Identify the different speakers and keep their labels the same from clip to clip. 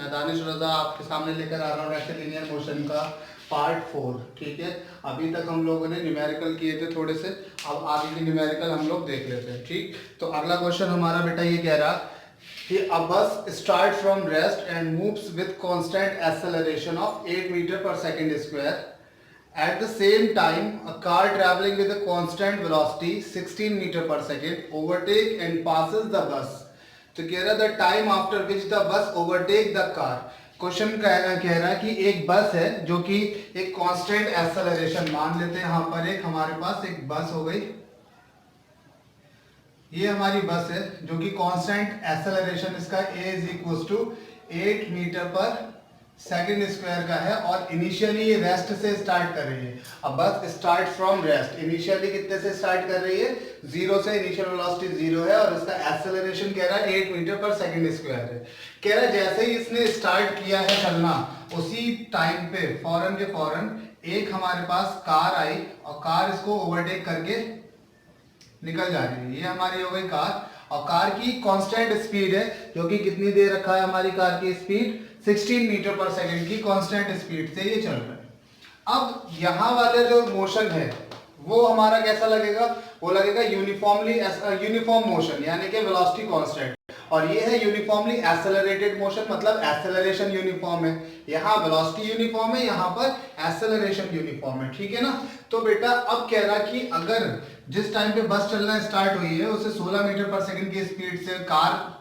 Speaker 1: मैं दानिश रजा आपके सामने लेकर आ रहा हूँ रेक्टिलिनियर मोशन का पार्ट 4। ठीक है, अभी तक हम लोगों ने न्यूमेरिकल किए थे थोड़े से, अब आगे के न्यूमेरिकल हम लोग देख लेते हैं। ठीक, तो अगला क्वेश्चन हमारा बेटा ये कह रहा कि a bus start from rest and moves with constant acceleration of 8 meter per second square. At the same time, a car traveling with a constant velocity 16 meter per second overtake and passes the bus. तो कह रहा the time after which the bus overtake the car. Question कह रहा है कि एक बस है जो कि एक कांस्टेंट एक्सेलरेशन, मान लेते हैं यहाँ पर एक हमारे पास एक बस हो गई, ये हमारी बस है जो कि कांस्टेंट एक्सेलरेशन इसका a is equal to 8 metre per second square का है और इनिशियली ये रेस्ट से स्टार्ट कर रही है। अब बस स्टार्ट फ्रॉम रेस्ट, इनिशियली कितने से स्टार्ट कर रही है, 0 से, इनिशियल वेलोसिटी 0 है और इसका एक्सेलरेशन कह रहा है 8 मीटर पर सेकेंड स्क्वायर है। कह रहा है जैसे ही इसने स्टार्ट किया है चलना, उसी टाइम पे फौरन के फौरन एक हमारे पास कार आई और कार इसको ओवरटेक करके निकल जा रही है। ये हमारी हो गई कार और कार की कांस्टेंट स्पीड है जो कि कितनी दे रखा है हमारी कार की स्पीड 16 मीटर पर सेकंड की कांस्टेंट स्पीड से ये चल रहा है। अब यहाँ वाला जो मोशन है वो हमारा कैसा लगेगा, वो लगेगा यूनिफॉर्म मोशन, यानी कि वेलोसिटी कांस्टेंट, और ये है यूनिफॉर्मली एक्सेलरेटेड मोशन, मतलब एक्सेलरेशन यूनिफॉर्म है। यहाँ वेलोसिटी यूनिफॉर्म है, यहाँ पर एक्सेलरेशन यूनिफॉर्म है। ठीक है ना। तो बेटा अब कह रहा कि अगर जिस टाइम पे बस चलना स्टार्ट हुई है उसे 16 मीटर पर सेकंड की स्पीड से कार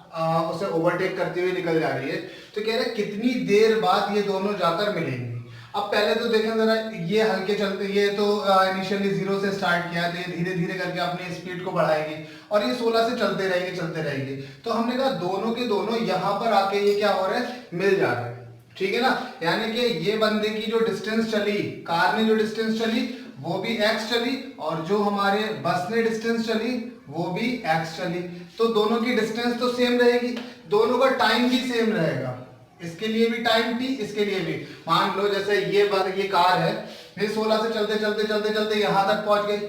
Speaker 1: उसे ओवरटेक करते हुए निकल जा रही है, तो कह रहा है कितनी देर बाद ये दोनों जाकर मिलेंगे। अब पहले तो देखें जरा, ये हल्के चलते, ये तो इनिशियली 0 से स्टार्ट किया, तो ये धीरे धीरे करके अपनी स्पीड को बढ़ाएगी और ये 16 से चलते रहेंगे। तो हमने कहा दोनों के दोनों यहाँ पर आके ये क्या हो रहा है, मिल जा रहे हैं। ठीक है ना, यानी कि ये बंदे की जो डिस्टेंस चली, कार ने जो डिस्टेंस चली वो भी x चली और जो हमारे बस ने डिस्टेंस चली वो भी x चली, तो दोनों की डिस्टेंस तो सेम रहेगी, दोनों का टाइम भी सेम रहेगा। इसके लिए भी टाइम t, इसके लिए भी। मान लो जैसे ये कार है, ये 16 से चलते यहां तक पहुंच गई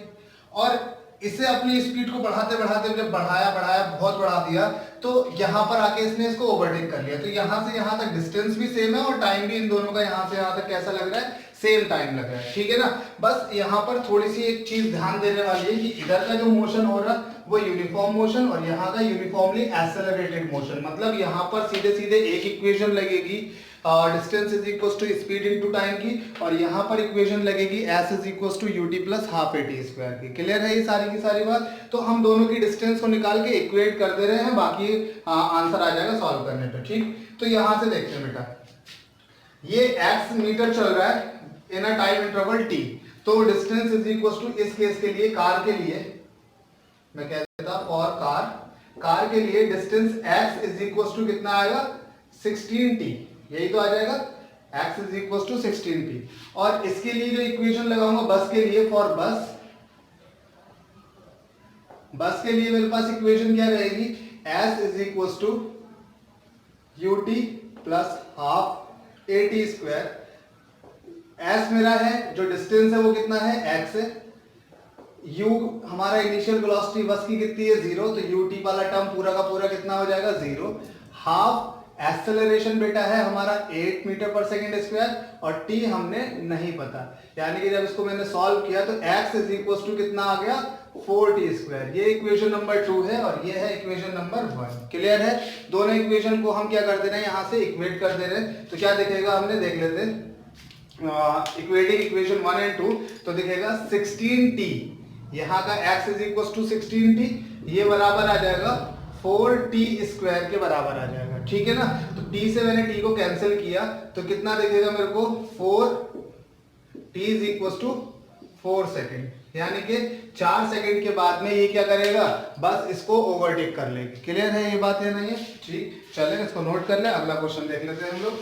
Speaker 1: और इसे अपनी स्पीड को बढ़ाते जब बढ़ाया बहुत बढ़ा दिया, तो यहाँ पर आके इसने इसको ओवरटेक कर लिया। तो यहाँ से यहाँ तक डिस्टेंस भी सेम है और टाइम भी इन दोनों का यहाँ से यहाँ तक कैसा लग रहा है, सेम टाइम लग रहा है। ठीक है ना। बस यहाँ पर थोड़ी सी एक चीज ध्यान देने वाली है कि इधर का जो मोशन हो रहा है वो यूनिफॉर्म मोशन और यहाँ का यूनिफॉर्मली एक्सेलरेटेड मोशन, मतलब यहाँ पर सीधे सीधे एक इक्वेशन लगेगी distance is equal to speed into time की, और यहाँ पर इक्वेशन लगेगी s is equal to ut plus half at square की। क्लियर है ये सारी की सारी बात। तो हम दोनों की डिस्टेंस को निकाल के इक्वेट कर दे रहे हैं, बाकी आंसर आ जाएगा सॉल्व करने पे। ठीक, तो यहाँ से देखते हैं बेटा, ये x मीटर चल रहा है इन अ टाइम इंटरवल t, तो डिस्टेंस इज इक्वल टू इस केस के लिए, कार के लिए मैं कह देता फॉर कार के लिए distance x is equal to कितना आएगा, 16t, यही तो आ जाएगा, x is equal to 16t। और इसके लिए जो इक्वेशन लगाऊंगा बस के लिए, फॉर बस के लिए मेरे पास इक्वेशन क्या रहेगी, s is equal to ut plus half at square. s मेरा है, जो डिस्टेंस है वो कितना है, x है, u हमारा इनिशियल वेलोसिटी बस की कितनी है, 0, तो ut वाला टर्म पूरा का पूरा कितना हो जाएगा, 0। हाफ एक्सेलरेशन बेटा है हमारा 8 मीटर पर सेकेंड स्क्वायर और t हमने नहीं पता, यानी कि जब इसको मैंने सॉल्व किया तो x इज इक्वल टू कितना आ गया, 4t स्क्वायर। ये इक्वेशन नंबर 2 है और ये है इक्वेशन नंबर 1। क्लियर है। दोनों इक्वेशन को हम क्या कर दे रहे हैं, यहाँ से इक्वेट कर दे रहे हैं, तो क्या दिखेगा हमने देख लेते हैं, इक्वेटिंग इक्वेशन 1 एंड 2, तो दिखेगा 16t, यहाँ का x is equal to 16t, ये बराबर आ जाएगा 4t स्क्वायर के बराबर आ जाएगा। ठीक है ना। तो t से मैंने t को कैंसिल किया तो कितना दिखेगा मेरे को, 4t is equal to 4 second, यानी कि 4 सेकेंड के बाद में ये क्या करेगा, बस इसको ओवरटेक कर लेगी। क्लियर है ये बात या नहीं है। ठीक, चलें इसको नोट कर ले, अगला क्वेश्चन देख लेते हैं हम लोग।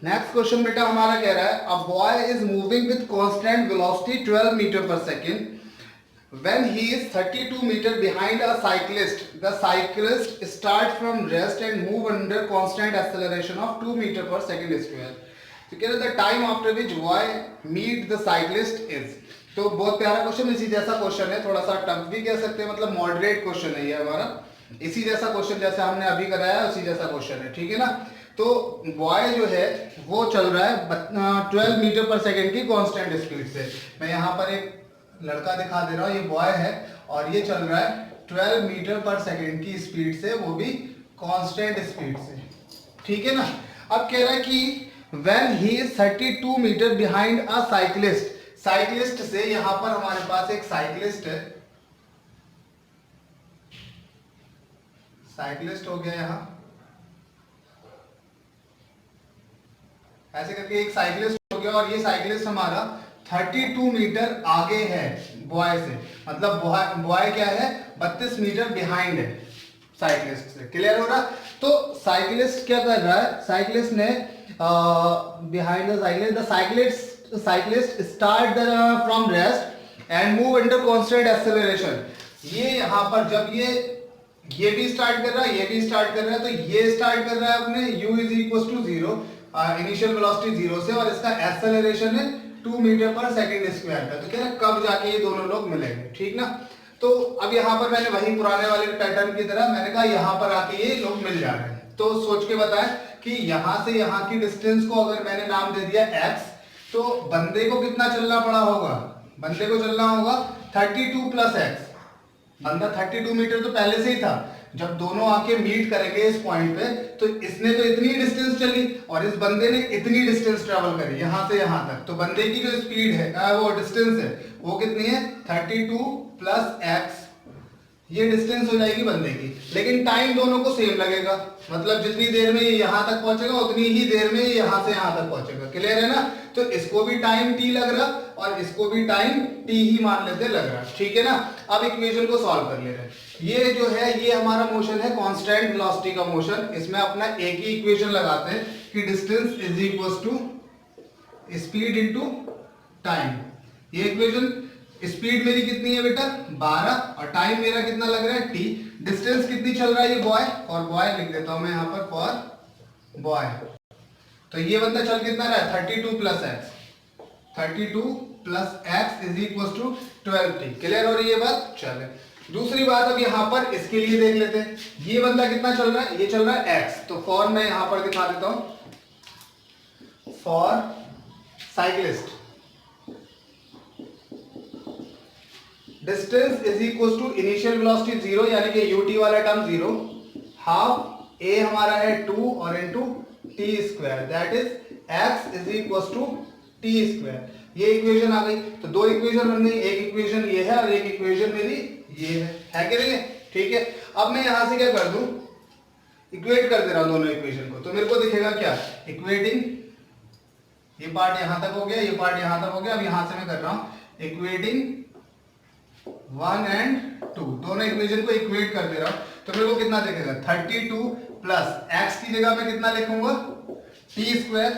Speaker 1: नेक्स्ट क्वेश्चन बेटा हमारा कह रहा है, a boy is moving with constant velocity 12 meter per second when he is 32 metre behind a cyclist. The cyclist start from rest and move under constant acceleration of 2 meter per second square. तो कह रहे the time after which boy meet the cyclist is. तो बहुत प्यारा question, इसी जैसा question है, थोड़ा सा टफ भी कह सकते हैं, मतलब मॉडरेट क्वेश्चन है ये हमारा, इसी जैसा क्वेश्चन जैसा हमने अभी कराया उसी जैसा क्वेश्चन है, ठीक है ना। तो बॉय जो है वो चल रहा है 12 मीटर पर सेकेंड की कांस्टेंट स्पीड से। मैं यहाँ पर एक लड़का दिखा दे रहा हूँ, ये बॉय है और ये चल रहा है 12 मीटर पर सेकेंड की स्पीड से, वो भी कांस्टेंट स्पीड से, ठीक है ना। अब कह रहा है कि when he is 32 metre behind a cyclist, cyclist से यहां पर हमारे पास एक साइक्लिस्ट है, साइक्लिस्ट हो गया यहां ऐसे करके एक साइक्लिस्ट हो गया, और ये साइक्लिस्ट हमारा 32 मीटर आगे है बॉय से, मतलब बॉय क्या है 32 मीटर बिहाइंड है साइक्लिस्ट से। क्लियर हो रहा। तो साइक्लिस्ट क्या कर रहा है, साइक्लिस्ट ने behind the cyclist start from rest and move under constant acceleration. ये यहां पर जब ये भी स्टार्ट कर रहा है, ये भी स्टार्ट कर रहा है, तो ये स्टार्ट कर रहा है अपने u is equal to 0, initial velocity 0 से, और इसका एक्सेलरेशन है 2 मीटर पर सेकंड स्क्वायर का। तो क्या है कब जाके ये दोनों लोग मिलेंगे, ठीक ना। तो अब यहाँ पर मैंने वही पुराने वाले पैटर्न की तरह मैंने कहा यहाँ पर आके ये लोग मिल जा रहे हैं। तो सोच के बताएं कि यहाँ से यहाँ की डिस्टेंस को अगर मैंने नाम दे दिया x, तो बंदे को कितना चलना पड़ा होगा, बंदे को चलना होगा 32 प्लस x। बंदा 32 मीटर तो पहले से ही था, जब दोनों आके मीट करेंगे इस पॉइंट पे, तो इसने तो इतनी डिस्टेंस चली और इस बंदे ने इतनी डिस्टेंस ट्रेवल करी यहां से यहां तक। तो बंदे की जो स्पीड है वो डिस्टेंस है वो कितनी है 32 प्लस x, ये डिस्टेंस हो जाएगी बंदे की। लेकिन टाइम दोनों को सेम लगेगा, मतलब जितनी देर में ये यहां तक पहुंचेगा उतनी ही देर में ये यहां से यहां तक पहुंचेगा। क्लियर है ना। तो इसको भी टाइम t लग रहा और इसको भी टाइम t ही मान लेते लग रहा, ठीक है ना। अब इक्वेशन को सॉल्व कर ले रहे हैं। ये जो है ये हमारा मोशन है कांस्टेंट वेलोसिटी का मोशन। इसमें अपना एक ही इक्वेशन लगाते हैं कि distance is equal to speed into time. ये इक्वेशन, स्पीड मेरी कितनी है बेटा 12 और टाइम मेरा कितना लग रहा है t। डिस्टेंस कितनी चल रहा है ये बॉय, और बॉय लिख देता हूं मैं यहां पर फॉर बॉय। तो ये बंदा चल कितना रहा है 32 plus x, 32 plus x is equal to 12t। Clear हो रही है बात। चले दूसरी बात अब यहां पर इसके लिए देख लेते हैं। ये बंदा कितना चल रहा है, ये चल रहा है x। तो फॉर मैं यहां पर दिखा देता हूं, for cyclist distance is equal to initial velocity 0 यानी कि ut वाला टर्म 0, हाफ a हमारा है 2 और into t square, that is x is equal to t square. ये इक्वेशन आ गई। तो दो इक्वेशन बन गई, एक इक्वेशन ये है और एक इक्वेशन मेरी ये है कि नहीं, ठीक है। अब मैं यहां से क्या कर दूं, इक्वेट कर दे रहा हूं दोनों इक्वेशन को। तो मेरे को दिखेगा क्या, इक्वेटिंग, ये पार्ट यहां तक हो गया, ये पार्ट यहां तक हो गया। अब यहां से मैं कर रहा हूं इक्वेटिंग 1 एंड 2, दोनों इक्वेशन को इक्वेट कर दे रहा हूं। तो मेरे को कितना दिखेगा 32 प्लस x की जगह मैं कितना लिखूंगा t square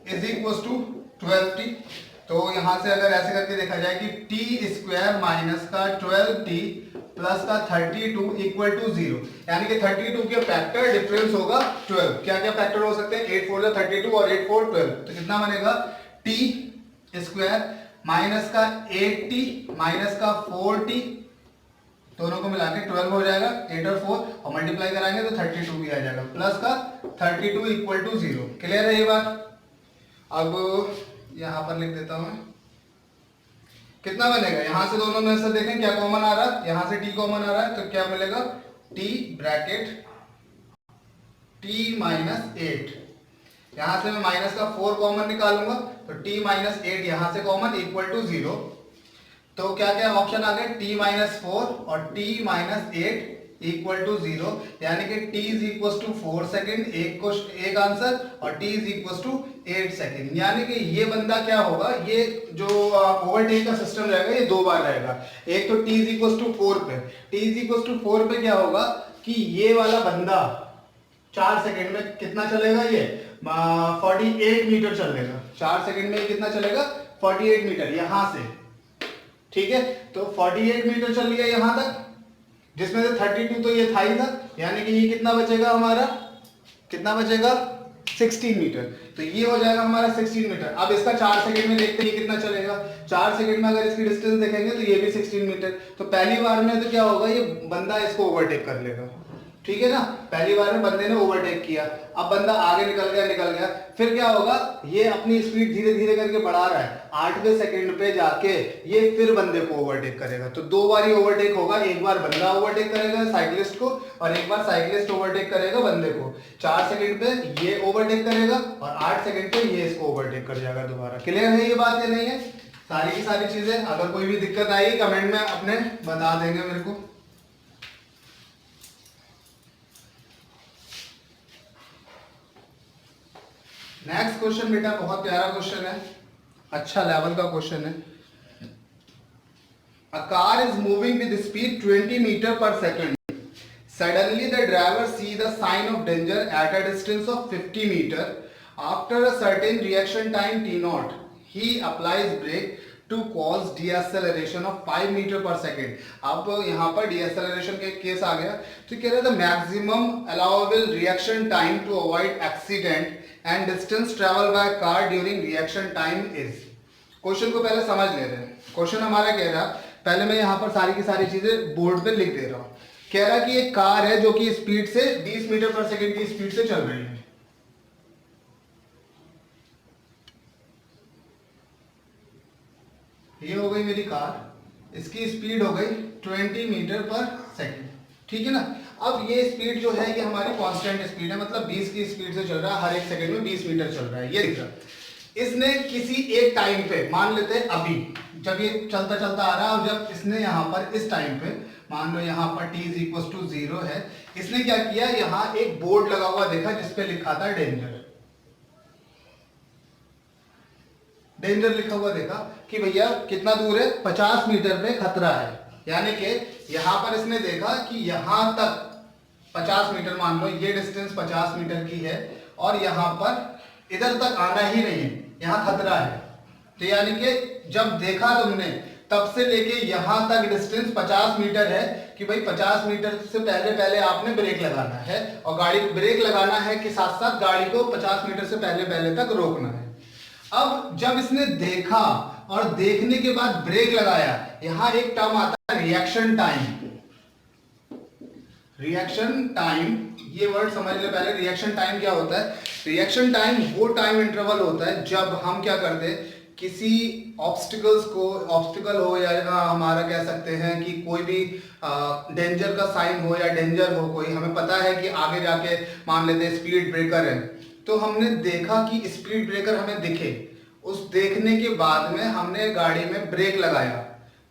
Speaker 1: is equal to 12t। तो यहां से अगर ऐसे करके देखा जाए कि t स्क्वायर माइनस का 12t प्लस का 32 इक्वल टू 0, यानी कि 32 के फैक्टर डिफरेंस होगा 12। क्या क्या फैक्टर हो सकते हैं, 8 4 32 और 8 4 12। तो कितना बनेगा t स्क्वायर माइनस का 8t माइनस का 4t, दोनों को मिला के 12 हो जाएगा, 8 और 4 और मल्टीप्लाई कराएंगे तो 32 भी आ जाएगा, प्लस का 32 इक्वल टू 0। क्लियर है ये बात। अब यहां पर लिख देता हूं कितना बनेगा, यहां से दोनों में से देखें क्या कॉमन आ रहा है, यहां से t कॉमन आ रहा है, तो क्या मिलेगा t ब्रैकेट t माइनस 8, यहां से मैं माइनस का 4 कॉमन निकालूंगा तो t माइनस 8 यहां से कॉमन इक्वल टू 0। तो क्या क्या ऑप्शन आ गए t माइनस 4 और t माइनस 8 इक्वल टू 0, यानी कि t is equal to 4 second, एक आंसर, और t is equal to 8 second. यानी कि ये बंदा क्या होगा, ये जो ओवरटेक का सिस्टम रहेगा ये दो बार रहेगा। एक तो t इज इक्वल टू 4 पे, t इज इक्वल टू 4 पे क्या होगा कि ये वाला बंदा 4 सेकेंड में कितना चलेगा, ये 48 मीटर चलेगा। 4 सेकेंड में कितना चलेगा 48 मीटर यहां से, ठीक है। तो 48 मीटर चल लिया यहां तक, जिसमें से 32 तो ये था ही था, यानी कि ये कितना बचेगा हमारा, कितना बचेगा 16 मीटर। तो ये हो जाएगा हमारा 16 मीटर। अब इसका 4 सेकंड में देखते हैं कितना चलेगा। 4 सेकंड में अगर इसकी डिस्टेंस देखेंगे तो ये भी 16 मीटर। तो पहली बार में तो क्या होगा, ये बंदा इसको ओवरटेक कर लेगा, ठीक है ना। पहली बार में बंदे ने ओवरटेक किया, अब बंदा आगे निकल गया। फिर क्या होगा, ये अपनी स्पीड धीरे धीरे करके बढ़ा रहा है, 8वें सेकंड पे जाके ये फिर बंदे को ओवरटेक करेगा। तो 2 बार ही ओवरटेक होगा, एक बार बंदा ओवरटेक करेगा साइकिलिस्ट को और एक बार साइकिलिस्ट ओवरटेक करेगा बंदे को। 4 सेकंड पे ये ओवरटेक करेगा और 8 सेकंड पे ये इसको ओवरटेक कर जाएगा दोबारा। क्लियर है ये बात या नहीं है? सारी की सारी चीजें, अगर कोई भी दिक्कत आई कमेंट में अपने बता देंगे मेरे को। नेक्स्ट क्वेश्चन बेटा बहुत प्यारा क्वेश्चन है, अच्छा लेवल का क्वेश्चन है। A car is moving with speed 20 metre per second. Suddenly the driver see the sign of danger at a distance of 50 meter. After a certain reaction time t0, he applies brake to cause deceleration of 5 meter per second. अब यहाँ पर deceleration के case आ गया, तो कह रहा था maximum allowable reaction time to avoid accident and distance travel by car during reaction time is. Question को पहले समझ ले रहे हैं। क्वेश्चन हमारा कह रहा, पहले मैं यहाँ पर सारी की सारी चीजें बोर्ड पे लिख दे रहा हूँ। कह रहा कि एक कार है जो कि स्पीड से 20 मीटर पर सेकंड की स्पीड से चल रही है। ये हो गई मेरी कार, इसकी स्पीड हो गई 20 मीटर पर सेकंड, ठीक है ना। अब ये स्पीड जो है ये हमारी कांस्टेंट स्पीड है, मतलब 20 की स्पीड से चल रहा है, हर एक सेकंड में 20 मीटर चल रहा है, ये दिख रहा है। इसने किसी एक टाइम पे, मान लेते हैं अभी जब ये चलता चलता आ रहा है, और जब इसने यहाँ पर इस टाइम पे मान लो यहाँ पर t = 0 है, इसने क्या किया, यहाँ एक बोर्ड लगा हुआ देखा जिसपे लिखा था डेंजर। डेंजर लिखा हुआ देखा कि भैया कितना दूर है, 50 मीटर पे खतरा है। यानी कि यहाँ पर इसने देखा कि यहाँ तक 50 मीटर, मान लो ये डिस्टेंस 50 मीटर की है और यहाँ पर इधर तक आना ही नहीं है, यहाँ खतरा है। तो यानी कि जब देखा तुमने तब से लेके यहाँ तक डिस्टेंस 50 मीटर है कि भाई 50 मीटर से पहले पहले आपने ब्रेक लगाना है, और गाड़ी को ब्रेक लगाना है कि साथ साथ गाड़ी को 50 मीटर से पहले पहले तक रोकना है। अब जब इसने देखा और देखने के बाद ब्रेक लगाया, यहां एक टर्म आता है रिएक्शन टाइम। रिएक्शन टाइम, ये वर्ड समझ ले पहले। रिएक्शन टाइम क्या होता है? रिएक्शन टाइम वो टाइम इंटरवल होता है जब हम क्या करते हैं, किसी ऑब्स्टिकल्स को, ऑब्स्टिकल हो या हमारा कह सकते हैं कि कोई भी डेंजर का साइन हो या डेंजर हो कोई, हमें पता है कि आगे जाके मान लेते हैं स्पीड ब्रेकर है, तो हमने देखा कि स्पीड ब्रेकर हमें दिखे, उस देखने के बाद में हमने गाड़ी में ब्रेक लगाया,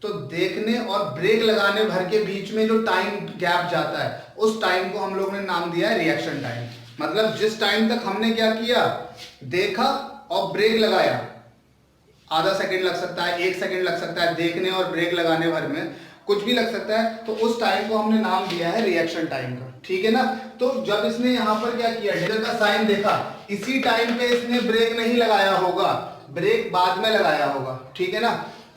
Speaker 1: तो देखने और ब्रेक लगाने भर के बीच में जो टाइम गैप जाता है, उस टाइम को हम लोग ने नाम दिया है रिएक्शन टाइम। मतलब जिस टाइम तक हमने क्या किया, देखा और ब्रेक लगाया, आधा सेकंड लग सकता है, 1 सेकंड लग सकता है, देखने और ब्रेक लगाने भर में कुछ भी लग सकता है, तो उस टाइम को हमने नाम दिया है रिएक्शन टाइम का, ठीक है ना। तो जब इसने यहाँ पर क्या किया, डेंजर का साइन देखा, इसी टाइम पे इसने ब्रेक नहीं लगाया होगा, ब्रेक बाद में लगाया होगा, ठीक है ना।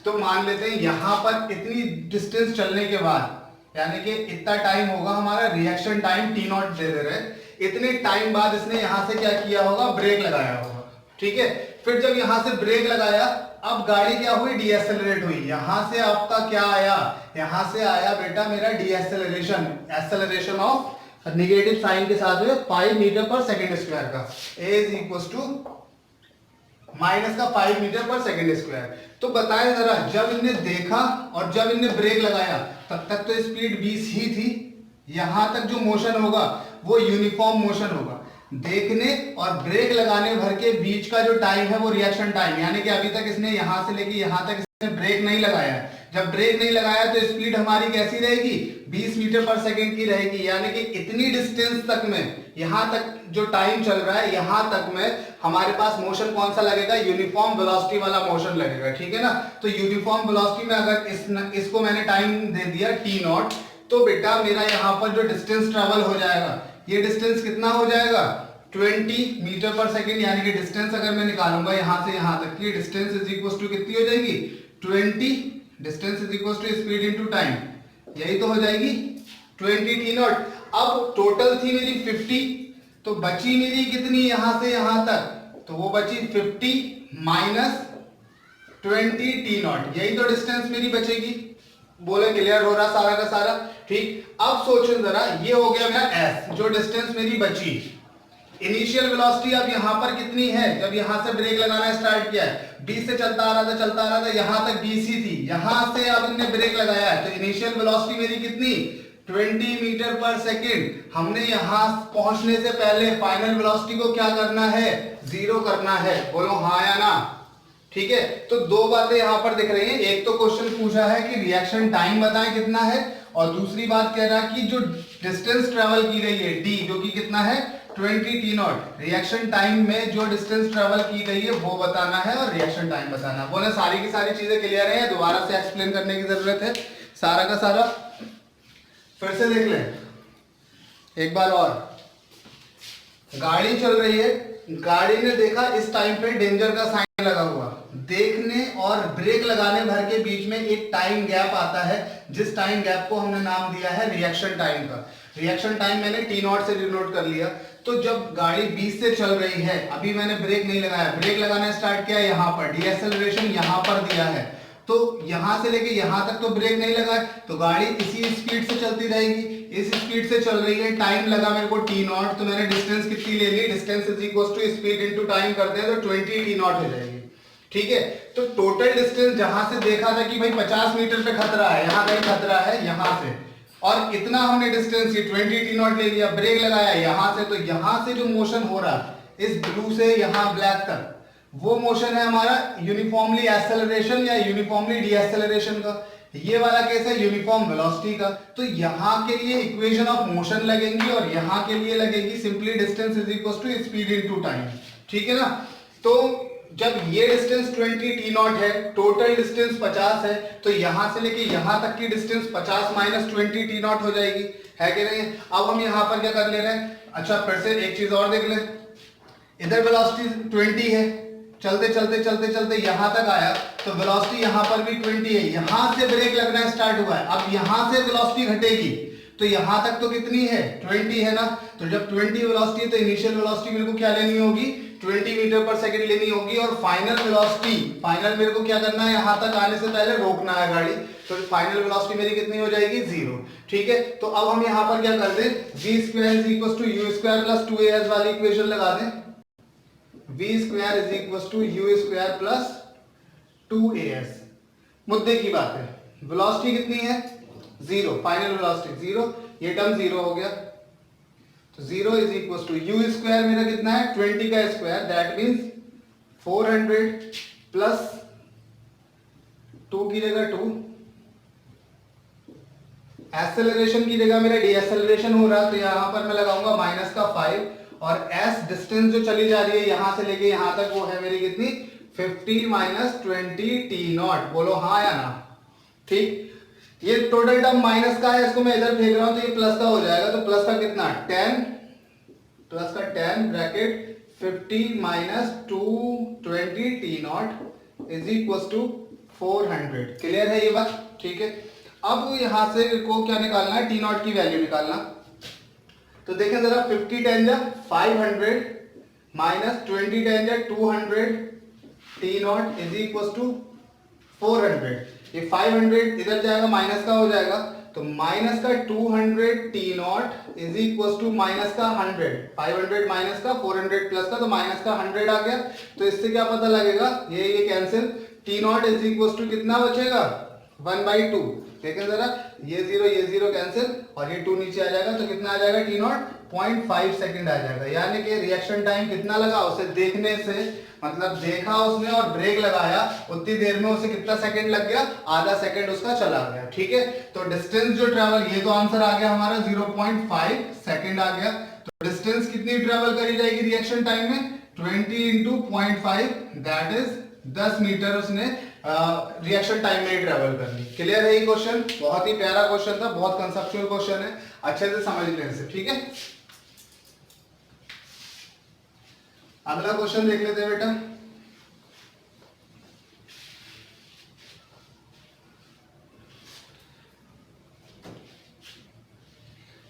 Speaker 1: तो मान लेते हैं यहाँ पर इतनी डिस्टेंस चलने के बाद, यानी कि इतना टाइम होगा हमारा रिएक्शन टाइम t0 दे दे रहे, इतने टाइम बाद इसने यहाँ से क्या किया होगा, ब्रेक लगाया होगा, ठीक है। फिर जब यहां से ब्रेक लगाया, अब गाड़ी क्या हुई, डीएसेलरेट हुई। यहां से आपका क्या आया, यहां से आया बेटा मेरा डीएसेलरेशन, एक्सेलरेशन ऑफ नेगेटिव साइन के साथ में 5 मीटर पर सेकंड स्क्वायर का, a = माइनस का 5 मीटर पर सेकंड स्क्वायर। तो बताएं जरा, जब इन्हें देखा और जब इन्हें ब्रेक लगाया, तब तक तो स्पीड 20 ही थी। यहां तक जो मोशन होगा वो यूनिफॉर्म मोशन होगा। देखने और ब्रेक लगाने भर के बीच का जो टाइम है वो रिएक्शन टाइम, यानी कि अभी तक इसने यहां से लेके यहां तक इसने ब्रेक नहीं लगाया। जब ब्रेक नहीं लगाया तो स्पीड हमारी कैसी रहेगी, 20 मीटर पर सेकंड की रहेगी। यानी कि इतनी डिस्टेंस तक में, यहां तक जो टाइम चल रहा है, यहां तक में हमारे पास मोशन कौन सा लगेगा, यूनिफॉर्म वेलोसिटी वाला मोशन लगेगा, ठीक है ना। तो यूनिफॉर्म वेलोसिटी में अगर इसको मैंने टाइम दे दिया t0, तो बेटा मेरा यहाँ पर जो डिस्टेंस ट्रेवल हो जाएगा, ये डिस्टेंस कितना हो जाएगा, 20 मीटर पर सेकंड। यानी कि डिस्टेंस अगर मैं निकालूंगा यहां से यहां तक की, डिस्टेंस इज इक्वल टू कितनी हो जाएगी, 20, distance is equal to speed into time, यही तो हो जाएगी 20 t0। अब टोटल थी मेरी 50, तो बची मेरी कितनी यहां से यहां तक, तो वो बची 50 माइनस 20 टी नॉट, यही तो डिस्टेंस मेरी बचेगी। बोले क्लियर हो रहा सारा का सारा? ठीक। अब सोचो जरा, ये हो गया मेरा एस, जो डिस्टेंस मेरी बची। इनिशियल वेलोसिटी अब यहां पर कितनी है, जब यहां से ब्रेक लगाना स्टार्ट किया है, बी से चलता आ रहा था, यहां तक बीसी थी, यहां से अब हमने ब्रेक लगाया है, तो इनिशियल वेलोसिटी मेरी कितनी, 20 मीटर पर सेकेंड। हमने यहां पहुंचने से पहले फाइनल वेलोसिटी को क्या करना है, 0 करना है। बोलो हाँ या ना? ठीक है, तो दो बातें यहां पर दिख रही हैं। एक तो क्वेश्चन पूछा है कि रिएक्शन टाइम बताएं कितना है, और दूसरी बात कह रहा है कि जो डिस्टेंस ट्रेवल की गई है डी, जो कि कितना है 20 टी नॉट, रिएक्शन टाइम में जो डिस्टेंस ट्रेवल की गई है वो बताना है और रिएक्शन टाइम बताना है। बोले सारी की सारी चीजें क्लियर है, दोबारा से एक्सप्लेन करने की जरूरत है? सारा का सारा फिर से देख लें एक बार और। गाड़ी चल रही है, गाड़ी ने देखा इस टाइम पे डेंजर का साइन लगा हुआ, देखने और ब्रेक लगाने भर के बीच में एक टाइम गैप आता है, जिस टाइम गैप को हमने नाम दिया है रिएक्शन टाइम का। रिएक्शन टाइम मैंने टी नॉट से डिनोट कर लिया। तो जब गाड़ी 20 से चल रही है, अभी मैंने ब्रेक नहीं लगाया, ब्रेक लगाना स्टार्ट किया यहां पर, डीएक्सेलरेशन यहां पर दिया है, तो यहां से लेके यहां तक तो ब्रेक नहीं लगा है, तो गाड़ी इसी स्पीड से चलती रहेगी। इस स्पीड से चल रही है, टाइम लगा मेरे को टी नॉट, तो मैंने डिस्टेंस कितनी ले ली, distance is equal to speed into time करते हैं तो 20 टी नॉट हो जाएगी। ठीक है, तो टोटल डिस्टेंस जहां से देखा था कि भाई 50 मीटर पे खतरा है, यहां कहीं खतरा है यहां से, और इतना हमने डिस्टेंस ये 20 टी नॉट ले लिया, ब्रेक लगाया यहां से, तो यहां से जो मोशन हो रहा है इस ब्लू से यहां ब्लैक तक, वो मोशन है हमारा यूनिफॉर्मली एक्सेलरेशन या यूनिफॉर्मली डीएक्सेलरेशन का। ये वाला केस है यूनिफॉर्म वेलोसिटी का। तो यहां के लिए इक्वेशन ऑफ मोशन लगेंगी और यहां के लिए लगेगी simply distance is equal to speed into time. ठीक है ना? तो जब ये डिस्टेंस 20 टी नॉट है, टोटल डिस्टेंस 50 है, तो यहां से लेके यहां तक की डिस्टेंस 50 माइनस 20 टी नॉट हो जाएगी, है कि नहीं? अब हम यहां पर क्या कर ले रहे हैं, अच्छा फिर से एक चीज और देख ले, इधर वेलोसिटी 20 है, चलते चलते चलते चलते यहां तक आया, तो वेलोसिटी यहां पर भी 20 है, यहां से ब्रेक लगना स्टार्ट हुआ है, अब यहां से वेलोसिटी घटेगी, तो यहां तक तो कितनी है 20 है ना, तो जब 20 वेलोसिटी, तो इनिशियल वेलोसिटी मेरे को क्या लेनी होगी, 20 मीटर पर सेकंड लेनी होगी, और फाइनल वेलोसिटी, फाइनल मेरे को क्या करना है, यहां तक आने से पहले रोकना है गाड़ी, तो फाइनल वेलोसिटी मेरी कितनी हो जाएगी, 0। ठीक है, तो अब हम यहां पर क्या कर दें, v square is equal to u square plus 2as वाली इक्वेशन लगा दें, v square is equal to u square plus 2as। मुद्दे की बात है, वेलोसिटी कितनी है 0, फाइनल वेलोसिटी 0, ये टर्म 0 हो गया, तो 0 is equal to u square मेरा कितना है 20 का स्क्वायर, दैट मींस 400 प्लस 2 की जगह 2, एक्सेलरेशन की जगह मेरा डीएक्सेलरेशन हो रहा, तो यहां पर मैं लगाऊंगा माइनस का 5, और s डिस्टेंस जो चली जा रही है यहां से लेके यहां तक, वो है मेरी कितनी 50 माइनस 20 टी नॉट। बोलो हाँ या ना? ठीक, ये टोटल टर्म माइनस का है, इसको मैं इधर फेंक रहा हूं तो ये प्लस का हो जाएगा, तो प्लस का कितना 10, प्लस का 10 bracket 50 minus 220 t not is equal to 400। Clear है ये बात? ठीक है, अब यहां से को क्या निकालना है, टी नॉट की वैल्यू निकालना। तो देखें जरा, 50 10 जा 500 माइनस 20 10 जा 200 t not is equal to 400। ये 500 इधर जाएगा, माइनस का हो जाएगा, तो माइनस का 200 t not is equal to minus का 100, 500 माइनस का 400 प्लस का, तो माइनस का 100 आ गया। तो इससे क्या पता लगेगा, ये cancel, t not is equal to कितना बचेगा 1/2। देखें जरा, ये 0 कैंसिल, और ये 2 नीचे आ जाएगा, तो कितना आ जाएगा टी नॉट 0.5 सेकंड आ जाएगा। यानी कि रिएक्शन टाइम कितना लगा उसे देखने से, मतलब देखा उसने और ब्रेक लगाया, उतनी देर में उसे कितना सेकंड लग गया, आधा सेकंड उसका चला गया। ठीक है, तो डिस्टेंस जो ट्रेवल, ये तो आंसर आ गया हमारा 0.5 सेकंड आ गया। तो डिस्टेंस कितनी ट्रेवल करी जाएगी रिएक्शन टाइम में, 20 इंटू 0.5, दैट इज 10 मीटर उसने रिएक्शन टाइम में ट्रेवल कर ली। क्लियर है ये क्वेश्चन? बहुत ही प्यारा क्वेश्चन था, बहुत कंसेप्चुअल क्वेश्चन है, अच्छे से समझ लेने से। ठीक है, अगला क्वेश्चन देख लेते हैं बेटा।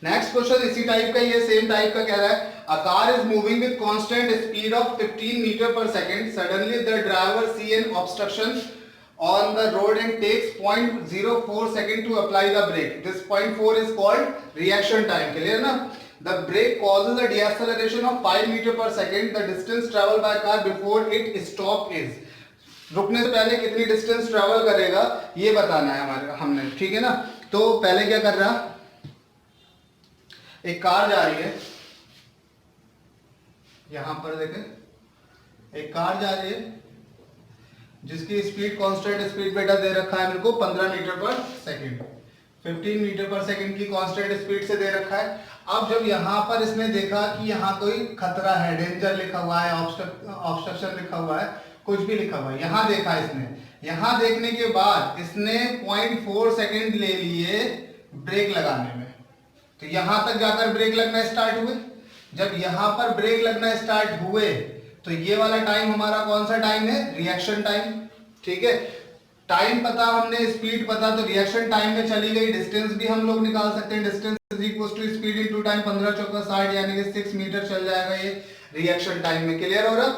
Speaker 1: नेक्स्ट क्वेश्चन इसी टाइप का, ये सेम टाइप का कह रहा है a car is moving with constant speed of 15 meter per second, suddenly the driver see an obstruction on the road and takes 0.04 second to apply the brake. This 0.4 is called reaction time. Clear ना? The brake causes a deceleration of 5 meter per second. The distance traveled by car before it stop is. रुकने से पहले कितनी distance travel करेगा ये बताना है हमारे हमने, ठीक है ना। तो पहले क्या कर रहा, एक कार जा रही है, यहां पर देखें, एक कार जा रही है जिसकी स्पीड कांस्टेंट स्पीड बेटा दे रखा है मेरे को 15 meter per second, 15 meter per second की कांस्टेंट स्पीड से दे रखा है। अब जब यहाँ पर इसने देखा कि यहाँ कोई खतरा है, डेंजर लिखा हुआ है, ऑब्स्ट्रक्शन लिखा हुआ है, कुछ भी लिखा हुआ है, यहाँ देखा इसने, यहाँ देखने के बाद इसने 0.4 सेकंड ले लिए ब्रेक लगाने में। तो यहाँ तक जाकर ब्रेक लगना स्टार्ट हुए। जब यहाँ पर ब्रेक लगना स्टार्ट हुए तो ये वाला टाइम हमारा कौन सा टाइम है, रिएक्शन टाइम, ठीक है। टाइम पता हमने, स्पीड पता, तो रिएक्शन टाइम में चली गई। डिस्टेंस भी हम लोग निकाल सकते हैं, distance is equal to speed into time, 15 चौका 60 यानी कि 6 मीटर चल जाएगा ये रिएक्शन टाइम में। क्लियर हो रहा।